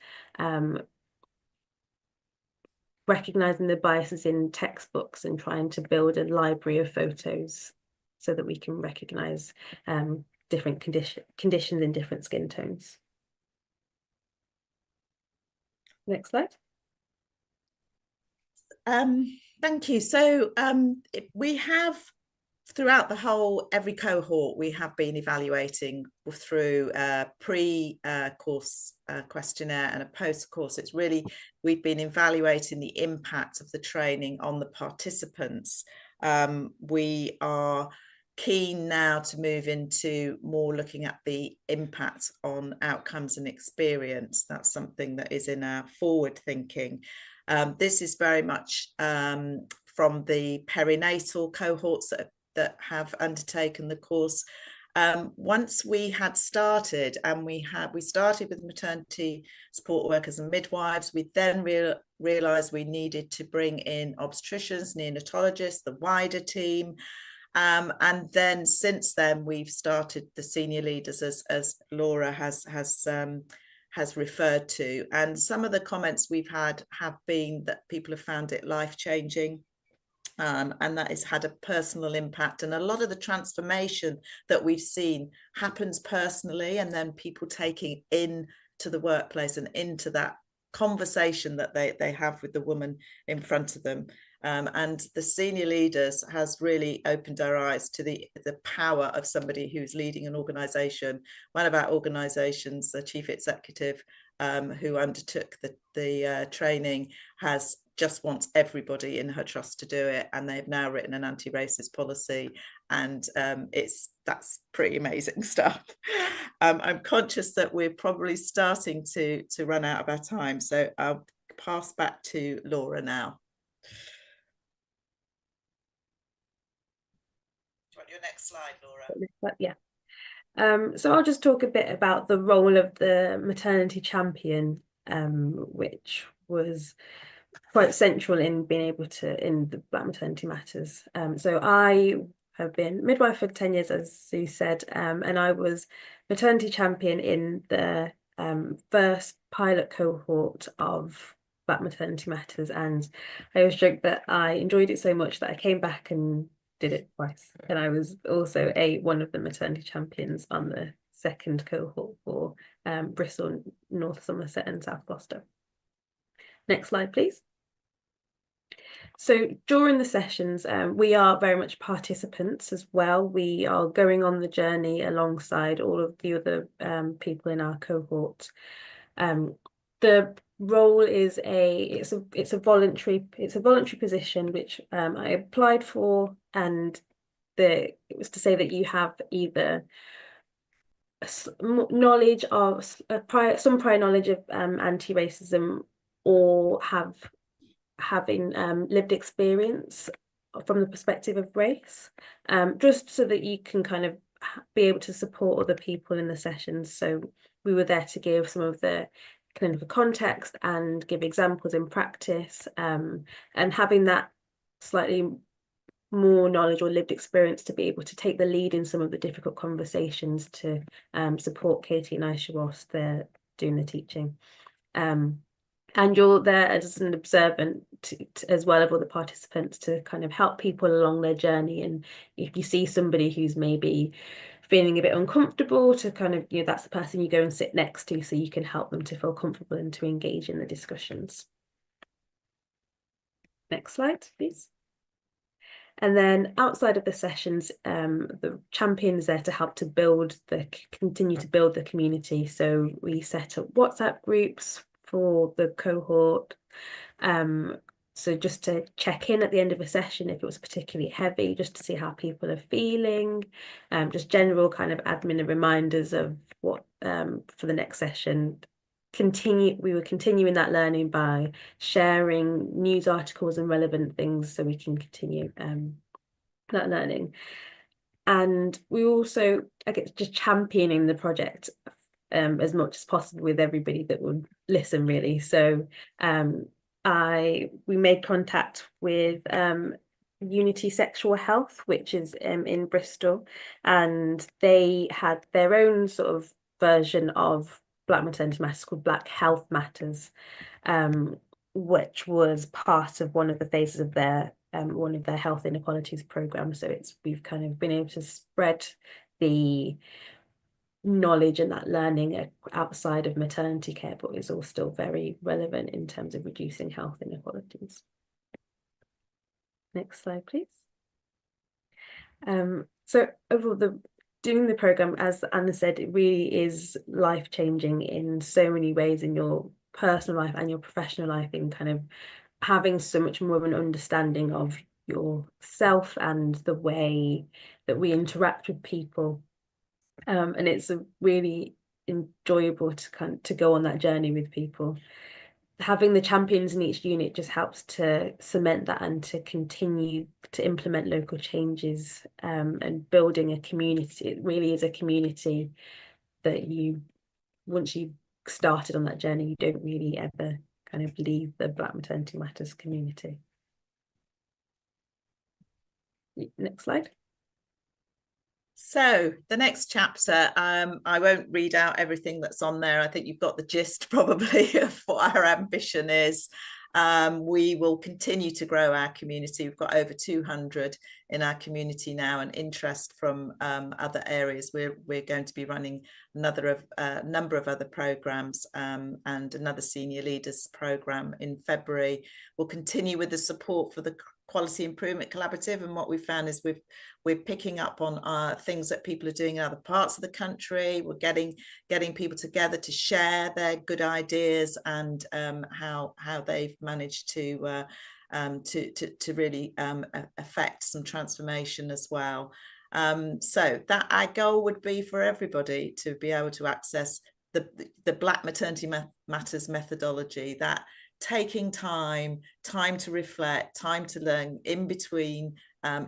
recognising the biases in textbooks and trying to build a library of photos so that we can recognise different conditions in different skin tones. Next slide. Thank you. So we have, throughout the whole, every cohort, we have been evaluating through a pre-course questionnaire and a post-course. It's really, we've been evaluating the impact of the training on the participants. We are keen now to move into more looking at the impact on outcomes and experience. That's something that is in our forward thinking. This is very much from the perinatal cohorts that have undertaken the course. Once we had started, and we started with maternity support workers and midwives, we then realised we needed to bring in obstetricians, neonatologists, the wider team. And then since then, we've started the senior leaders, as Laura has referred to. And some of the comments we've had have been that people have found it life-changing. And that has had a personal impact, and a lot of the transformation that we've seen happens personally, and then people taking into the workplace and into that conversation that they have with the woman in front of them. And the senior leaders has really opened our eyes to the power of somebody who's leading an organisation. One of our organisations, the chief executive, who undertook the training, just wants everybody in her trust to do it, and they've now written an anti-racist policy, and that's pretty amazing stuff. I'm conscious that we're probably starting to run out of our time, so I'll pass back to Laura now. Do you want your next slide, Laura? Yeah. So I'll just talk a bit about the role of the maternity champion, which was quite central in being able to, in the Black Maternity Matters. So I have been midwife for 10 years, as Sue said, and I was maternity champion in the first pilot cohort of Black Maternity Matters, and I always joke that I enjoyed it so much that I came back and did it twice, and I was also one of the maternity champions on the second cohort for Bristol, North Somerset and South Gloucester. Next slide, please. So during the sessions, we are very much participants as well. We are going on the journey alongside all of the other people in our cohort. The role is it's a voluntary position which I applied for, and it was to say that you have either knowledge of some prior knowledge of anti-racism, or having lived experience from the perspective of race, just so that you can kind of be able to support other people in the sessions. So we were there to give some of the clinical context and give examples in practice, and having that slightly more knowledge or lived experience to be able to take the lead in some of the difficult conversations to support Katie and Aisha whilst they're doing the teaching. And you're there as an observant as well of all the participants to kind of help people along their journey. And if you see somebody who's maybe feeling a bit uncomfortable, to kind of, that's the person you go and sit next to, so you can help them to feel comfortable and to engage in the discussions. Next slide, please. And then outside of the sessions, the champion is there to help to continue to build the community. So we set up WhatsApp groups for the cohort. So just to check in at the end of a session if it was particularly heavy, just to see how people are feeling, just general kind of admin and reminders of what for the next session. We were continuing that learning by sharing news articles and relevant things, so we can continue that learning. And we also, I guess, just championing the project as much as possible with everybody that would listen, really. So we made contact with Unity Sexual Health, which is in Bristol, and they had their own sort of version of Black Maternity Matters called Black Health Matters, which was part of one of the phases of their one of their health inequalities programs. So we've kind of been able to spread the knowledge and that learning outside of maternity care, but it's all still very relevant in terms of reducing health inequalities. Next slide, please. So overall, doing the program, as Anna said, it really is life-changing in so many ways in your personal life and your professional life, in kind of having so much more of an understanding of yourself and the way that we interact with people. And it's a really enjoyable to go on that journey with people. Having the champions in each unit just helps to cement that and to continue to implement local changes, and building a community. It really is a community that once you've started on that journey, you don't really ever kind of leave the Black Maternity Matters community. Next slide. So the next chapter, I won't read out everything that's on there. I think you've got the gist probably of what our ambition is. We will continue to grow our community. We've got over 200 in our community now, and interest from other areas. We're going to be running number of other programs, and another senior leaders program in February. We'll continue with the support for the Quality Improvement Collaborative, and what we found is we're picking up on things that people are doing in other parts of the country. We're getting people together to share their good ideas and how they've managed to really affect some transformation as well. So that our goal would be for everybody to be able to access the Black Maternity Matters methodology, that taking time to reflect, time to learn in between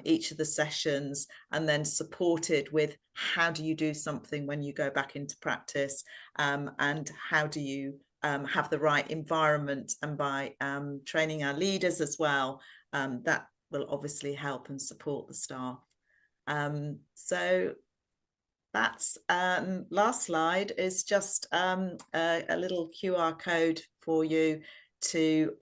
each of the sessions, and then supported with how do you do something when you go back into practice, and how do you have the right environment, and by training our leaders as well, that will obviously help and support the staff. So that's last slide is just a little QR code for you to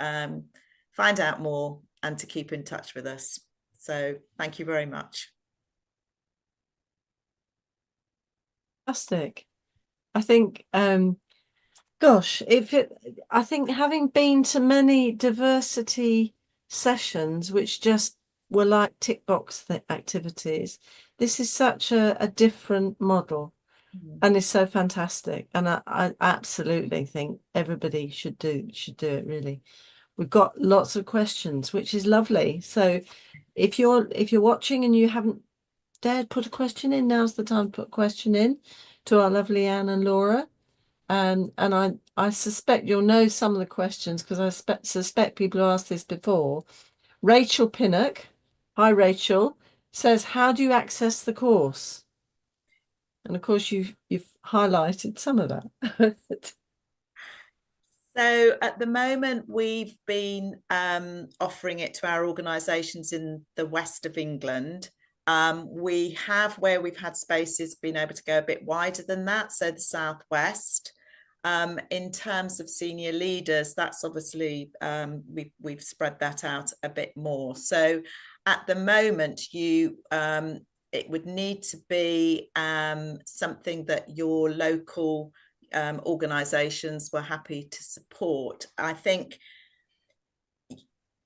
find out more and to keep in touch with us. So thank you very much. Fantastic. I think gosh, I think having been to many diversity sessions which just were like tick box activities, this is such a different model. And it's so fantastic, and I absolutely think everybody should do it. Really, we've got lots of questions, which is lovely. So if you're watching and you haven't dared put a question in, now's the time to put a question in to our lovely Anne and Laura. And I suspect you'll know some of the questions, because I suspect people who asked this before. Rachel Pinnock, hi Rachel, says, how do you access the course? And of course, you've highlighted some of that. So at the moment, we've been offering it to our organisations in the west of England. We have, where we've had spaces, been able to go a bit wider than that, so the southwest. In terms of senior leaders, that's obviously we've spread that out a bit more. So at the moment, it would need to be something that your local organisations were happy to support. I think,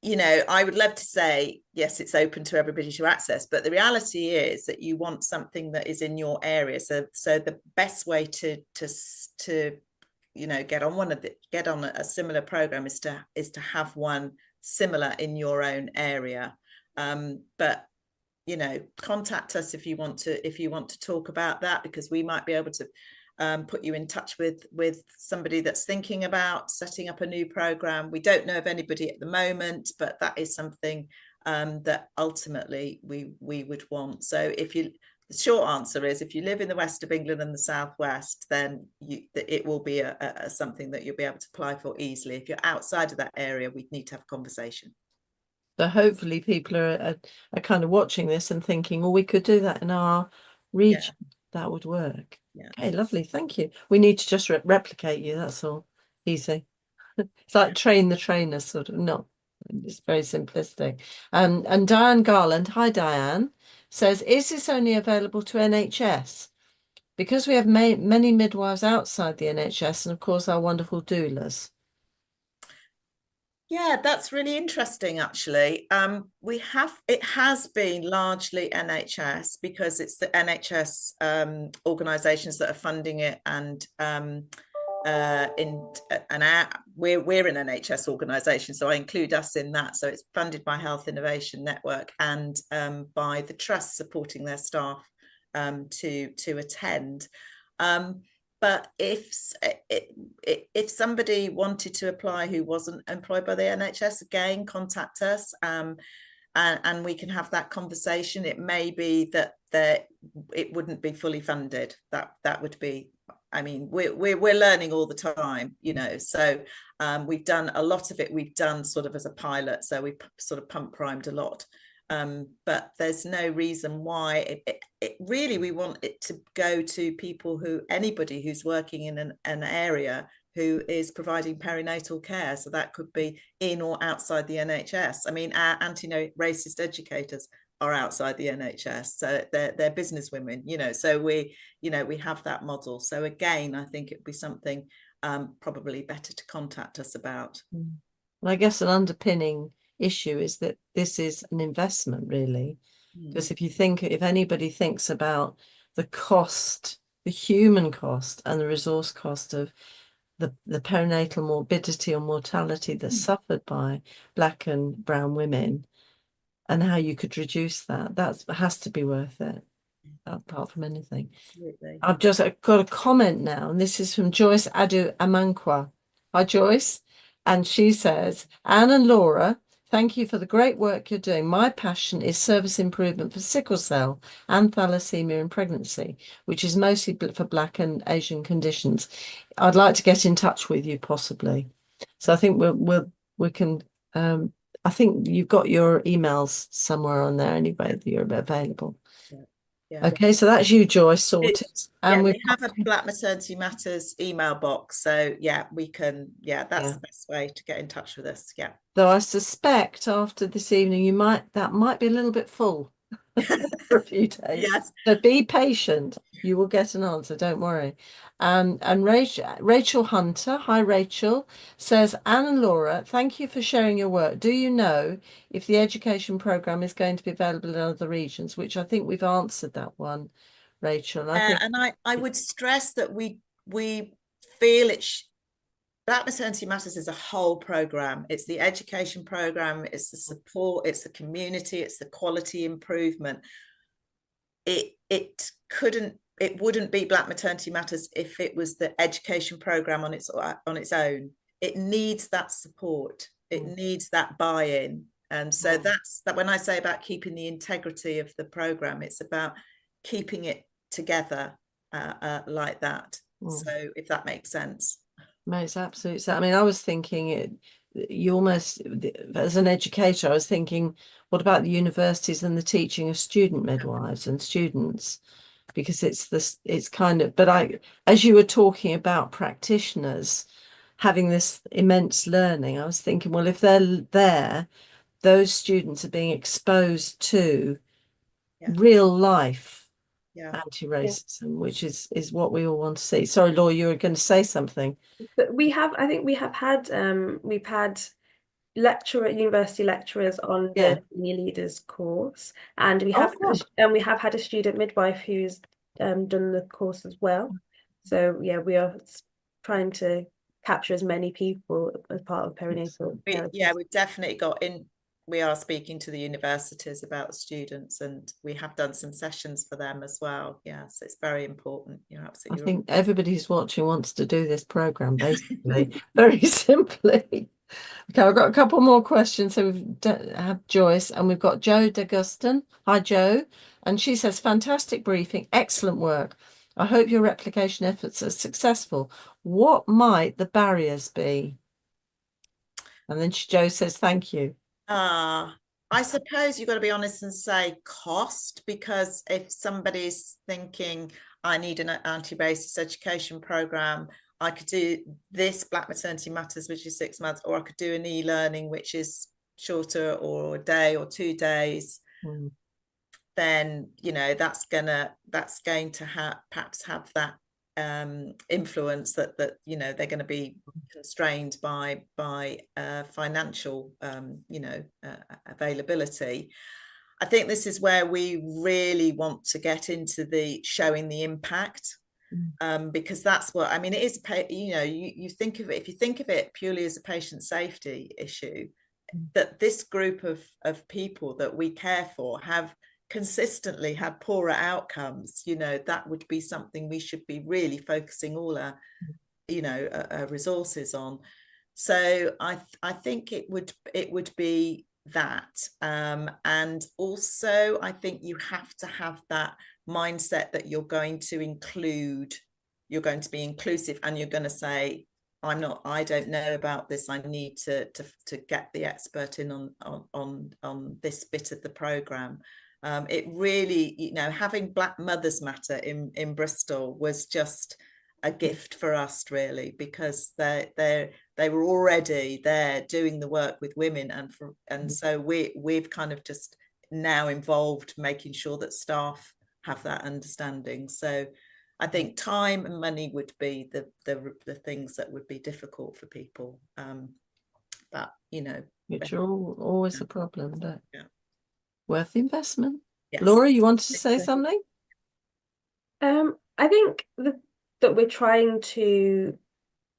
I would love to say, yes, it's open to everybody to access, but the reality is that you want something that is in your area. So the best way to get on a similar program is to have one similar in your own area. But contact us if you want to talk about that, because we might be able to put you in touch with somebody that's thinking about setting up a new program. We don't know of anybody at the moment, but that is something that ultimately we would want. So the short answer is, if you live in the west of England and the southwest, then it will be something that you'll be able to apply for easily. If you're outside of that area, we'd need to have a conversation. So hopefully people are kind of watching this and thinking, well, we could do that in our region. Yeah. That would work. Yeah. Okay, lovely. Thank you. We need to just replicate you. That's all. Easy. It's like train the trainer, sort of. No, it's very simplistic. And Diane Garland, hi Diane, says, is this only available to NHS? Because we have many midwives outside the NHS, and of course our wonderful doulas. Yeah, that's really interesting, actually. It has been largely NHS because it's the NHS organisations that are funding it, and we're an NHS organisation, so I include us in that. So it's funded by Health Innovation Network and by the trust supporting their staff to attend. But if somebody wanted to apply who wasn't employed by the NHS, again, contact us, and we can have that conversation. It may be that it wouldn't be fully funded. That would be. I mean, we're learning all the time, you know. So we've done a lot of it. We've done sort of as a pilot, so we sort of pump primed a lot. But there's no reason why it really, we want it to go to people anybody who's working in an area who is providing perinatal care. So that could be in or outside the NHS. I mean, our anti-racist educators are outside the NHS, so they're business women, you know. So we have that model. So again, I think it'd be something probably better to contact us about. Well, I guess an underpinning issue is that this is an investment, really, because if anybody thinks about the cost, the human cost and the resource cost of the perinatal morbidity or mortality that's suffered by Black and brown women, and how you could reduce that has to be worth it, apart from anything. Absolutely. I've just got a comment now, and this is from Joyce Adu Amankwa. Hi, Joyce. And she says, Anne and Laura, thank you for the great work you're doing. My passion is service improvement for sickle cell and thalassemia in pregnancy, which is mostly for Black and Asian conditions. I'd like to get in touch with you, possibly. So I think we can. I think you've got your emails somewhere on there anyway that you're available. Yeah. Okay, so that's you, Joyce, sorted. And we have a Black Maternity Matters email box, so yeah, we can. Yeah, that's the best way to get in touch with us. Yeah. Though I suspect after this evening, that might be a little bit full for a few days. Yes. So be patient. You will get an answer. Don't worry. And Rachel Hunter, hi Rachel, says, Anne and Laura, thank you for sharing your work. Do you know if the education programme is going to be available in other regions? Which I think we've answered that one, Rachel. I would stress that we feel Black Maternity Matters is a whole programme. It's the education programme, it's the support, it's the community, it's the quality improvement. It wouldn't be Black Maternity Matters if it was the education programme on its own. It needs that support. It needs that buy-in. And so that's that. When I say about keeping the integrity of the programme, it's about keeping it together like that. So if that makes sense. Makes absolute sense. I mean, I was thinking you almost, as an educator, I was thinking, what about the universities and the teaching of student midwives and students? Because it's kind of, but as you were talking about practitioners having this immense learning, I was thinking, well, if they're there, those students are being exposed to real life anti-racism, which is what we all want to see. Sorry, Laura, you were going to say something. But I think we've had university lecturers on the senior leaders course, and we have had a student midwife who's done the course as well. So yeah, we are trying to capture as many people as part of perinatal care. We've definitely got in. We are speaking to the universities about the students, and we have done some sessions for them as well. Yeah, so it's very important. You're absolutely right. I think everybody who's watching wants to do this programme, basically, very simply. Okay, I've got a couple more questions. So we've had Joyce, and we've got Jo D'Agustin. Hi, Jo. And she says, fantastic briefing, excellent work. I hope your replication efforts are successful. What might the barriers be? And then Jo says, thank you. I suppose you've got to be honest and say cost, because if somebody's thinking, I need an anti-racist education programme, I could do this Black Maternity Matters, which is 6 months, or I could do an e-learning, which is shorter, or a day or 2 days. Then, you know, that's going to perhaps have that influence, that you know, they're going to be constrained by financial availability. I think this is where we really want to get into the showing the impact, because that's what, I mean, it is, you know, you think of it, if you think of it purely as a patient safety issue, that this group of people that we care for have consistently had poorer outcomes, you know, that would be something we should be really focusing all our, you know, resources on. So I think it would be that, and also I think you have to have that mindset that you're going to include, you're going to be inclusive, and you're going to say, I don't know about this, I need to get the expert in on this bit of the programme. It really, you know, having Black Mothers Matter in Bristol was just a gift for us, really, because they were already there doing the work with women, and so we've kind of just now involved making sure that staff have that understanding. So I think time and money would be the things that would be difficult for people, but you know, which are always a problem, but worth the investment. Yes. Laura, you wanted to say something? I think that we're trying to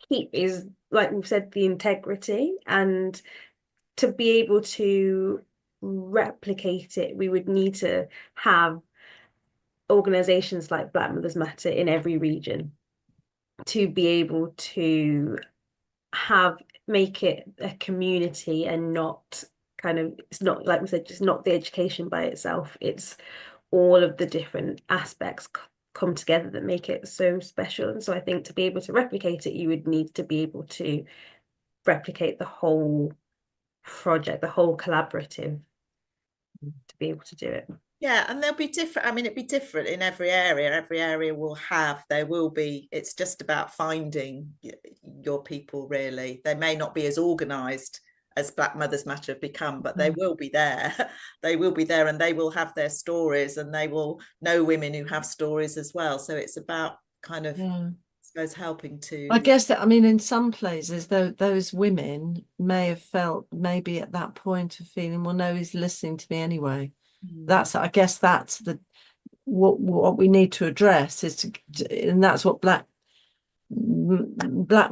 keep is, like we've said, the integrity, and to be able to replicate it, we would need to have organizations like Black Mothers Matter in every region to be able to make it a community, and not kind of, it's not, like we said, just not the education by itself, it's all of the different aspects come together that make it so special. And so I think to be able to replicate it, you would need to be able to replicate the whole project, the whole collaborative, to be able to do it. Yeah, and they'll be different. I mean, it'd be different in every area. Every area will have, there will be, it's just about finding your people, really. They may not be as organised as Black Mothers Matter have become, but they will be there. They will be there, and they will have their stories, and they will know women who have stories as well. So it's about kind of, I suppose, helping to... I guess that, I mean, in some places, those women may have felt maybe at that point of feeling, well, no, he's listening to me anyway. That's, I guess that's what we need to address, is to, and that's what Black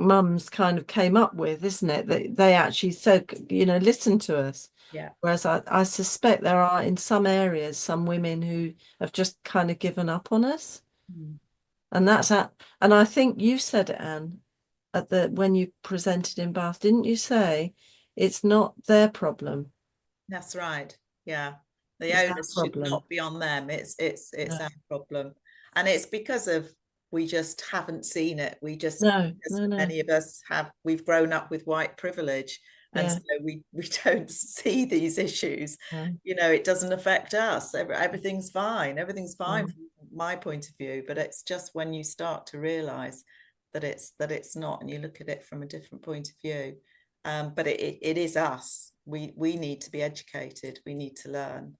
mums kind of came up with, isn't it? They actually said, you know, listen to us. Yeah. Whereas I suspect there are in some areas some women who have just kind of given up on us. And and I think you said it, Anne, when you presented in Bath, didn't you say it's not their problem? That's right. Yeah. The onus should not be on them. It's our problem, and it's because of, we just haven't seen it. We just, many of us we've grown up with white privilege, and so we don't see these issues. You know, it doesn't affect us. Everything's fine. Everything's fine from my point of view. But it's just when you start to realise that it's not, and you look at it from a different point of view. But it is us. We need to be educated. We need to learn.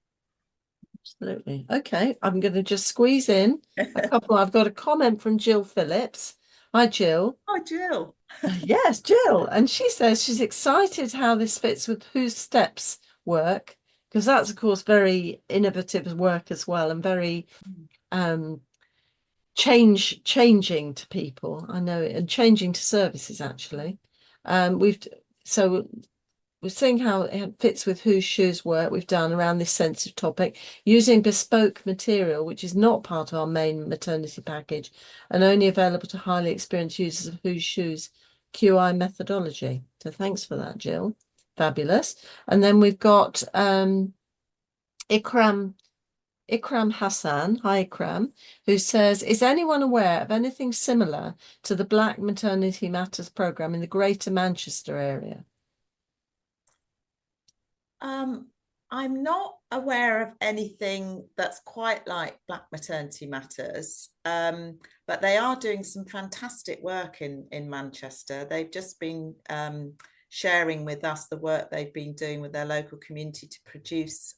Absolutely. Okay, I'm going to just squeeze in a couple. I've got a comment from Jill Phillips. Hi, Jill. Hi, Jill. Yes, Jill. And she says she's excited how this fits with Whose Steps work, because that's, of course, very innovative work as well, and very changing to people. I know, and changing to services, actually. We're seeing how it fits with Whose Shoes work we've done around this sensitive topic, using bespoke material, which is not part of our main maternity package and only available to highly experienced users of Whose Shoes QI methodology. So thanks for that, Jill. Fabulous. And then we've got Ikram Hassan, hi Ikram, who says, is anyone aware of anything similar to the Black Maternity Matters programme in the Greater Manchester area? I'm not aware of anything that's quite like Black Maternity Matters, but they are doing some fantastic work in Manchester. They've just been sharing with us the work they've been doing with their local community to produce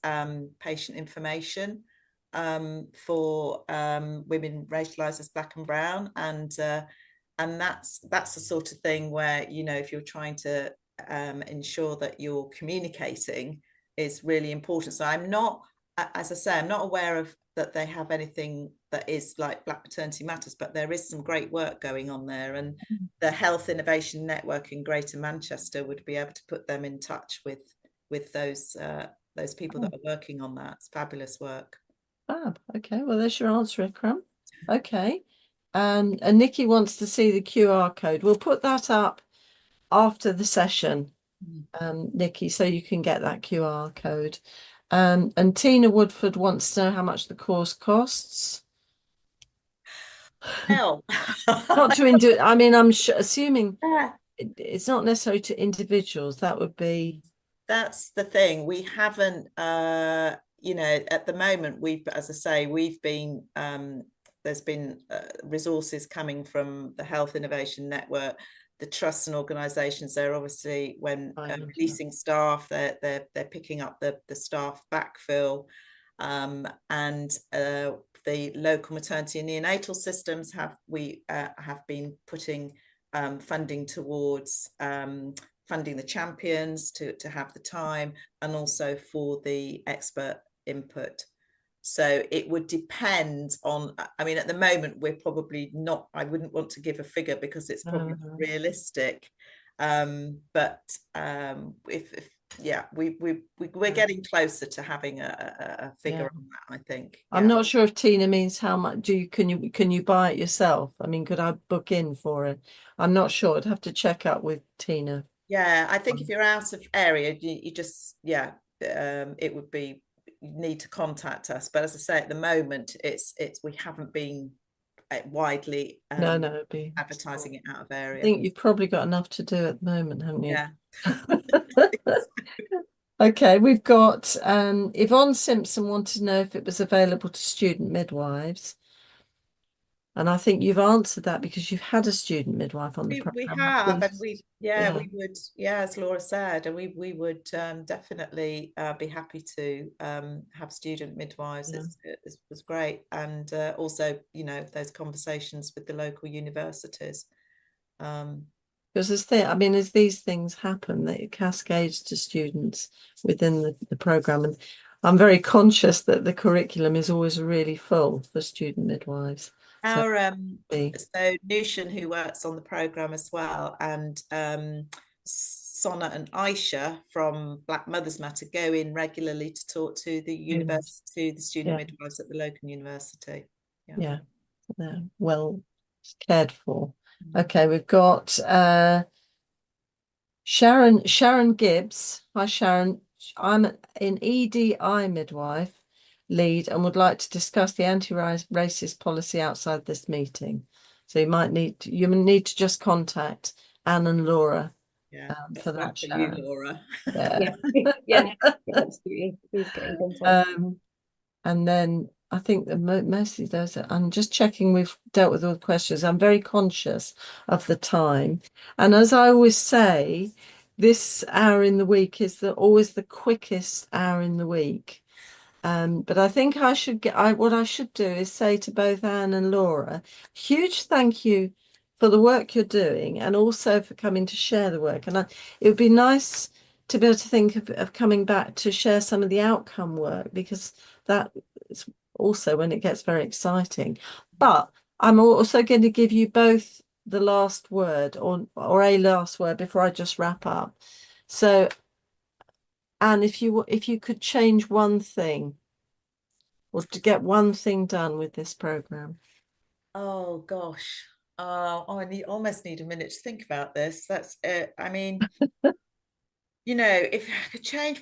patient information for women racialised as Black and Brown, and that's the sort of thing where, you know, if you're trying to ensure that you're communicating, is really important. So I'm not, as I say, I'm not aware of that they have anything that is like Black Maternity Matters, but there is some great work going on there, and the Health Innovation Network in Greater Manchester would be able to put them in touch with those people that are working on that. It's fabulous work. Fab. Okay, well, there's your answer, Ikram. Okay. And Nikki wants to see the QR code. We'll put that up after the session, Nikki, so you can get that QR code. And Tina Woodford wants to know how much the course costs. Well, not to I mean, I'm assuming it's not necessarily to individuals. That would be. That's the thing. We haven't, you know, at the moment, as I say, we've been, there's been resources coming from the Health Innovation Network, the trusts and organisations. They're obviously, when releasing staff, they're picking up the staff backfill, and the local maternity and neonatal systems have been putting funding towards funding the champions to have the time, and also for the expert input. So it would depend on, I mean, at the moment, we're probably not, I wouldn't want to give a figure because it's probably not realistic. But if yeah, we're getting closer to having a figure on that, I think. I'm not sure if Tina means how much can you buy it yourself? I mean, could I book in for it? I'm not sure. I'd have to check up with Tina. Yeah, I think if you're out of area, you just, it would be, you need to contact us. But as I say, at the moment, we haven't been widely advertising it out of area. I think you've probably got enough to do at the moment, haven't you? Yeah. Okay, we've got Yvonne Simpson wanted to know if it was available to student midwives. And I think you've answered that because you've had a student midwife on the program. We have, and we would, as Laura said, and we would definitely be happy to have student midwives. It was great, and also, you know, those conversations with the local universities. Because as these things happen, that it cascades to students within the program, and I'm very conscious that the curriculum is always really full for student midwives. Our so Nushan, who works on the program as well, and Sona and Aisha from Black Mothers Matter go in regularly to talk to the university, the student midwives at the local university. Yeah, they're well cared for. Okay, we've got Sharon Gibbs. Hi, Sharon. I'm an EDI midwife lead and would like to discuss the anti-racist policy outside this meeting. So you need to just contact Anne and Laura for that. For you, Laura. Yeah, absolutely. Please get in contact. And then I think that mostly those I'm just checking we've dealt with all the questions. I'm very conscious of the time, and as I always say, this hour in the week is always the quickest hour in the week. But I think what I should do is say to both Anne and Laura, huge thank you for the work you're doing, and also for coming to share the work. And it would be nice to be able to think of coming back to share some of the outcome work, because that is also when it gets very exciting. But I'm also going to give you both the last word, or a last word before I just wrap up. So, Anne, if you could change one thing, or to get one thing done with this program. Oh gosh. I almost need a minute to think about this. That's it. I mean, you know, if I could change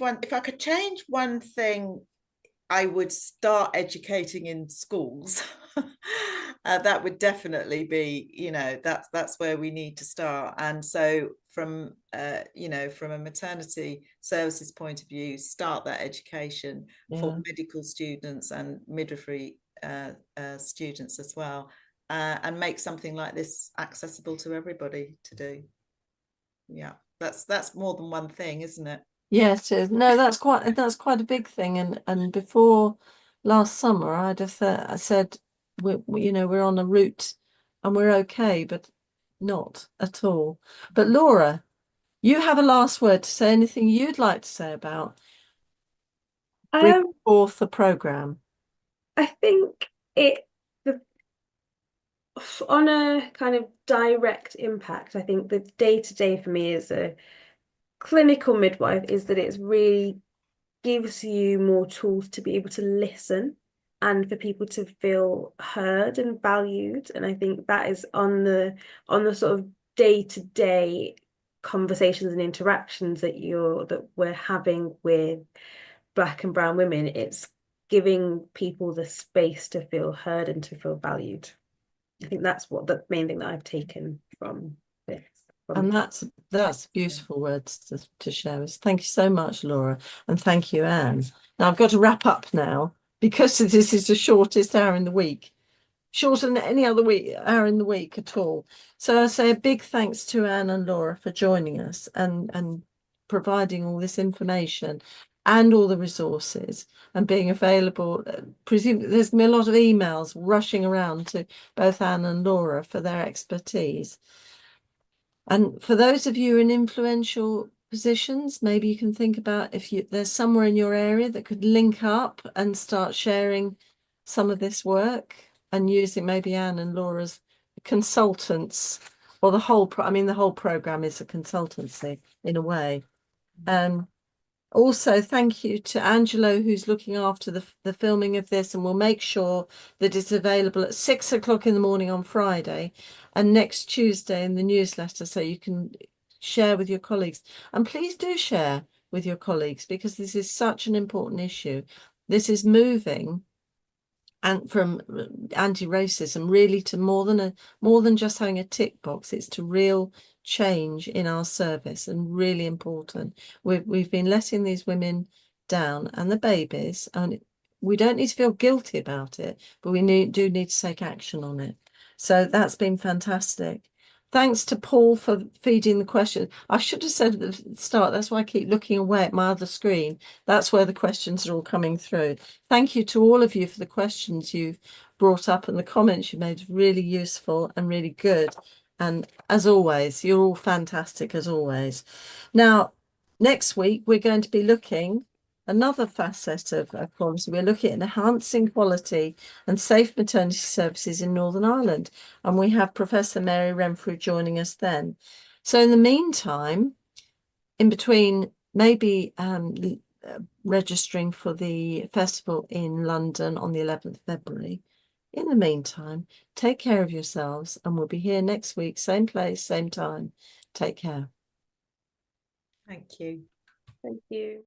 one thing, I would start educating in schools. That would definitely be, you know, that's where we need to start. And so from you know, from a maternity services point of view, start that education for medical students and midwifery students as well, and make something like this accessible to everybody to do. Yeah, that's more than one thing, isn't it? Yes, no, that's quite a big thing. And before last summer, I'd have said, we're on a route and we're okay, but not at all. But Laura, you have a last word to say. Anything you'd like to say about bringing forth the programme? I think on a kind of direct impact, I think the day-to-day for me as a clinical midwife is that it's really gives you more tools to be able to listen and for people to feel heard and valued. And I think that is on the sort of day-to-day conversations and interactions that we're having with Black and brown women. It's giving people the space to feel heard and to feel valued. I think that's what the main thing that I've taken from this. And that's beautiful words to share us. Thank you so much, Laura, and thank you, Anne. Now I've got to wrap up now because this is the shortest hour in the week, shorter than any other hour in the week at all. So I say a big thanks to Anne and Laura for joining us and providing all this information and all the resources and being available. Presumably there's going to be a lot of emails rushing around to both Anne and Laura for their expertise. And for those of you in influential positions, maybe you can think about if there's somewhere in your area that could link up and start sharing some of this work and using maybe Anne and Laura's consultants, or the whole program is a consultancy in a way. Also, thank you to Angelo, who's looking after the filming of this, and we'll make sure that it's available at 6 o'clock in the morning on Friday and next Tuesday in the newsletter, so you can share with your colleagues. And please do share with your colleagues, because this is such an important issue. This is moving and from anti-racism really to more than just having a tick box. It's to real change in our service, and really important. We've been letting these women down and the babies, and we don't need to feel guilty about it, but we do need to take action on it. So that's been fantastic. Thanks to Paul for feeding the question. I should have said at the start, that's why I keep looking away at my other screen. That's where the questions are all coming through. Thank you to all of you for the questions you've brought up and the comments you made. Really useful and really good. And as always, you're all fantastic as always. Now, next week, we're going to be looking another facet of quality. We're looking at enhancing quality and safe maternity services in Northern Ireland. And we have Professor Mary Renfrew joining us then. So in the meantime, in between maybe registering for the festival in London on the 11th of February, in the meantime, take care of yourselves, and we'll be here next week, same place, same time. Take care. Thank you. Thank you.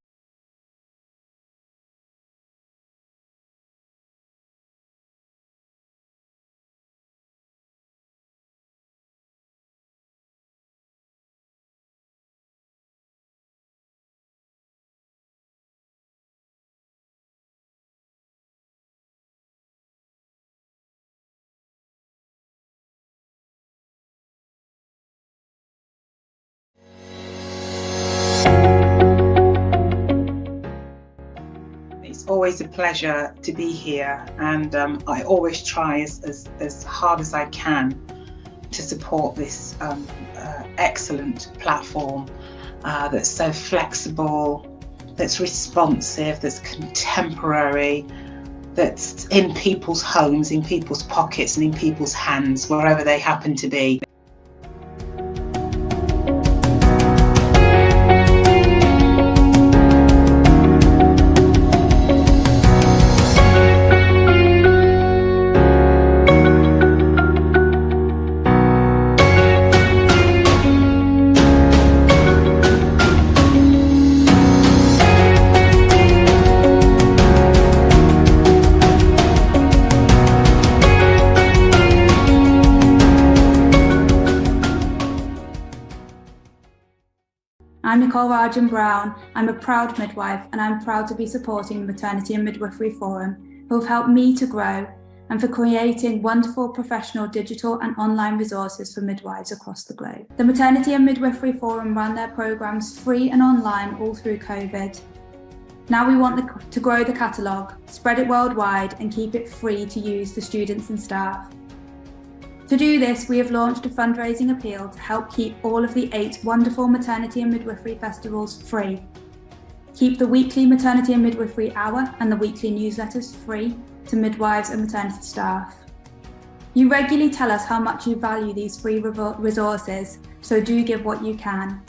Always a pleasure to be here, and I always try as hard as I can to support this excellent platform that's so flexible, that's responsive, that's contemporary, that's in people's homes, in people's pockets, and in people's hands, wherever they happen to be. I'm Nicole Rajan Brown. I'm a proud midwife, and I'm proud to be supporting the Maternity and Midwifery Forum, who have helped me to grow, and for creating wonderful professional digital and online resources for midwives across the globe. The Maternity and Midwifery Forum ran their programs free and online all through COVID. Now we want to grow the catalogue, spread it worldwide and keep it free to use for students and staff. To do this, we have launched a fundraising appeal to help keep all of the 8 wonderful maternity and midwifery festivals free. Keep the weekly Maternity and Midwifery Hour and the weekly newsletters free to midwives and maternity staff. You regularly tell us how much you value these free resources, so do give what you can.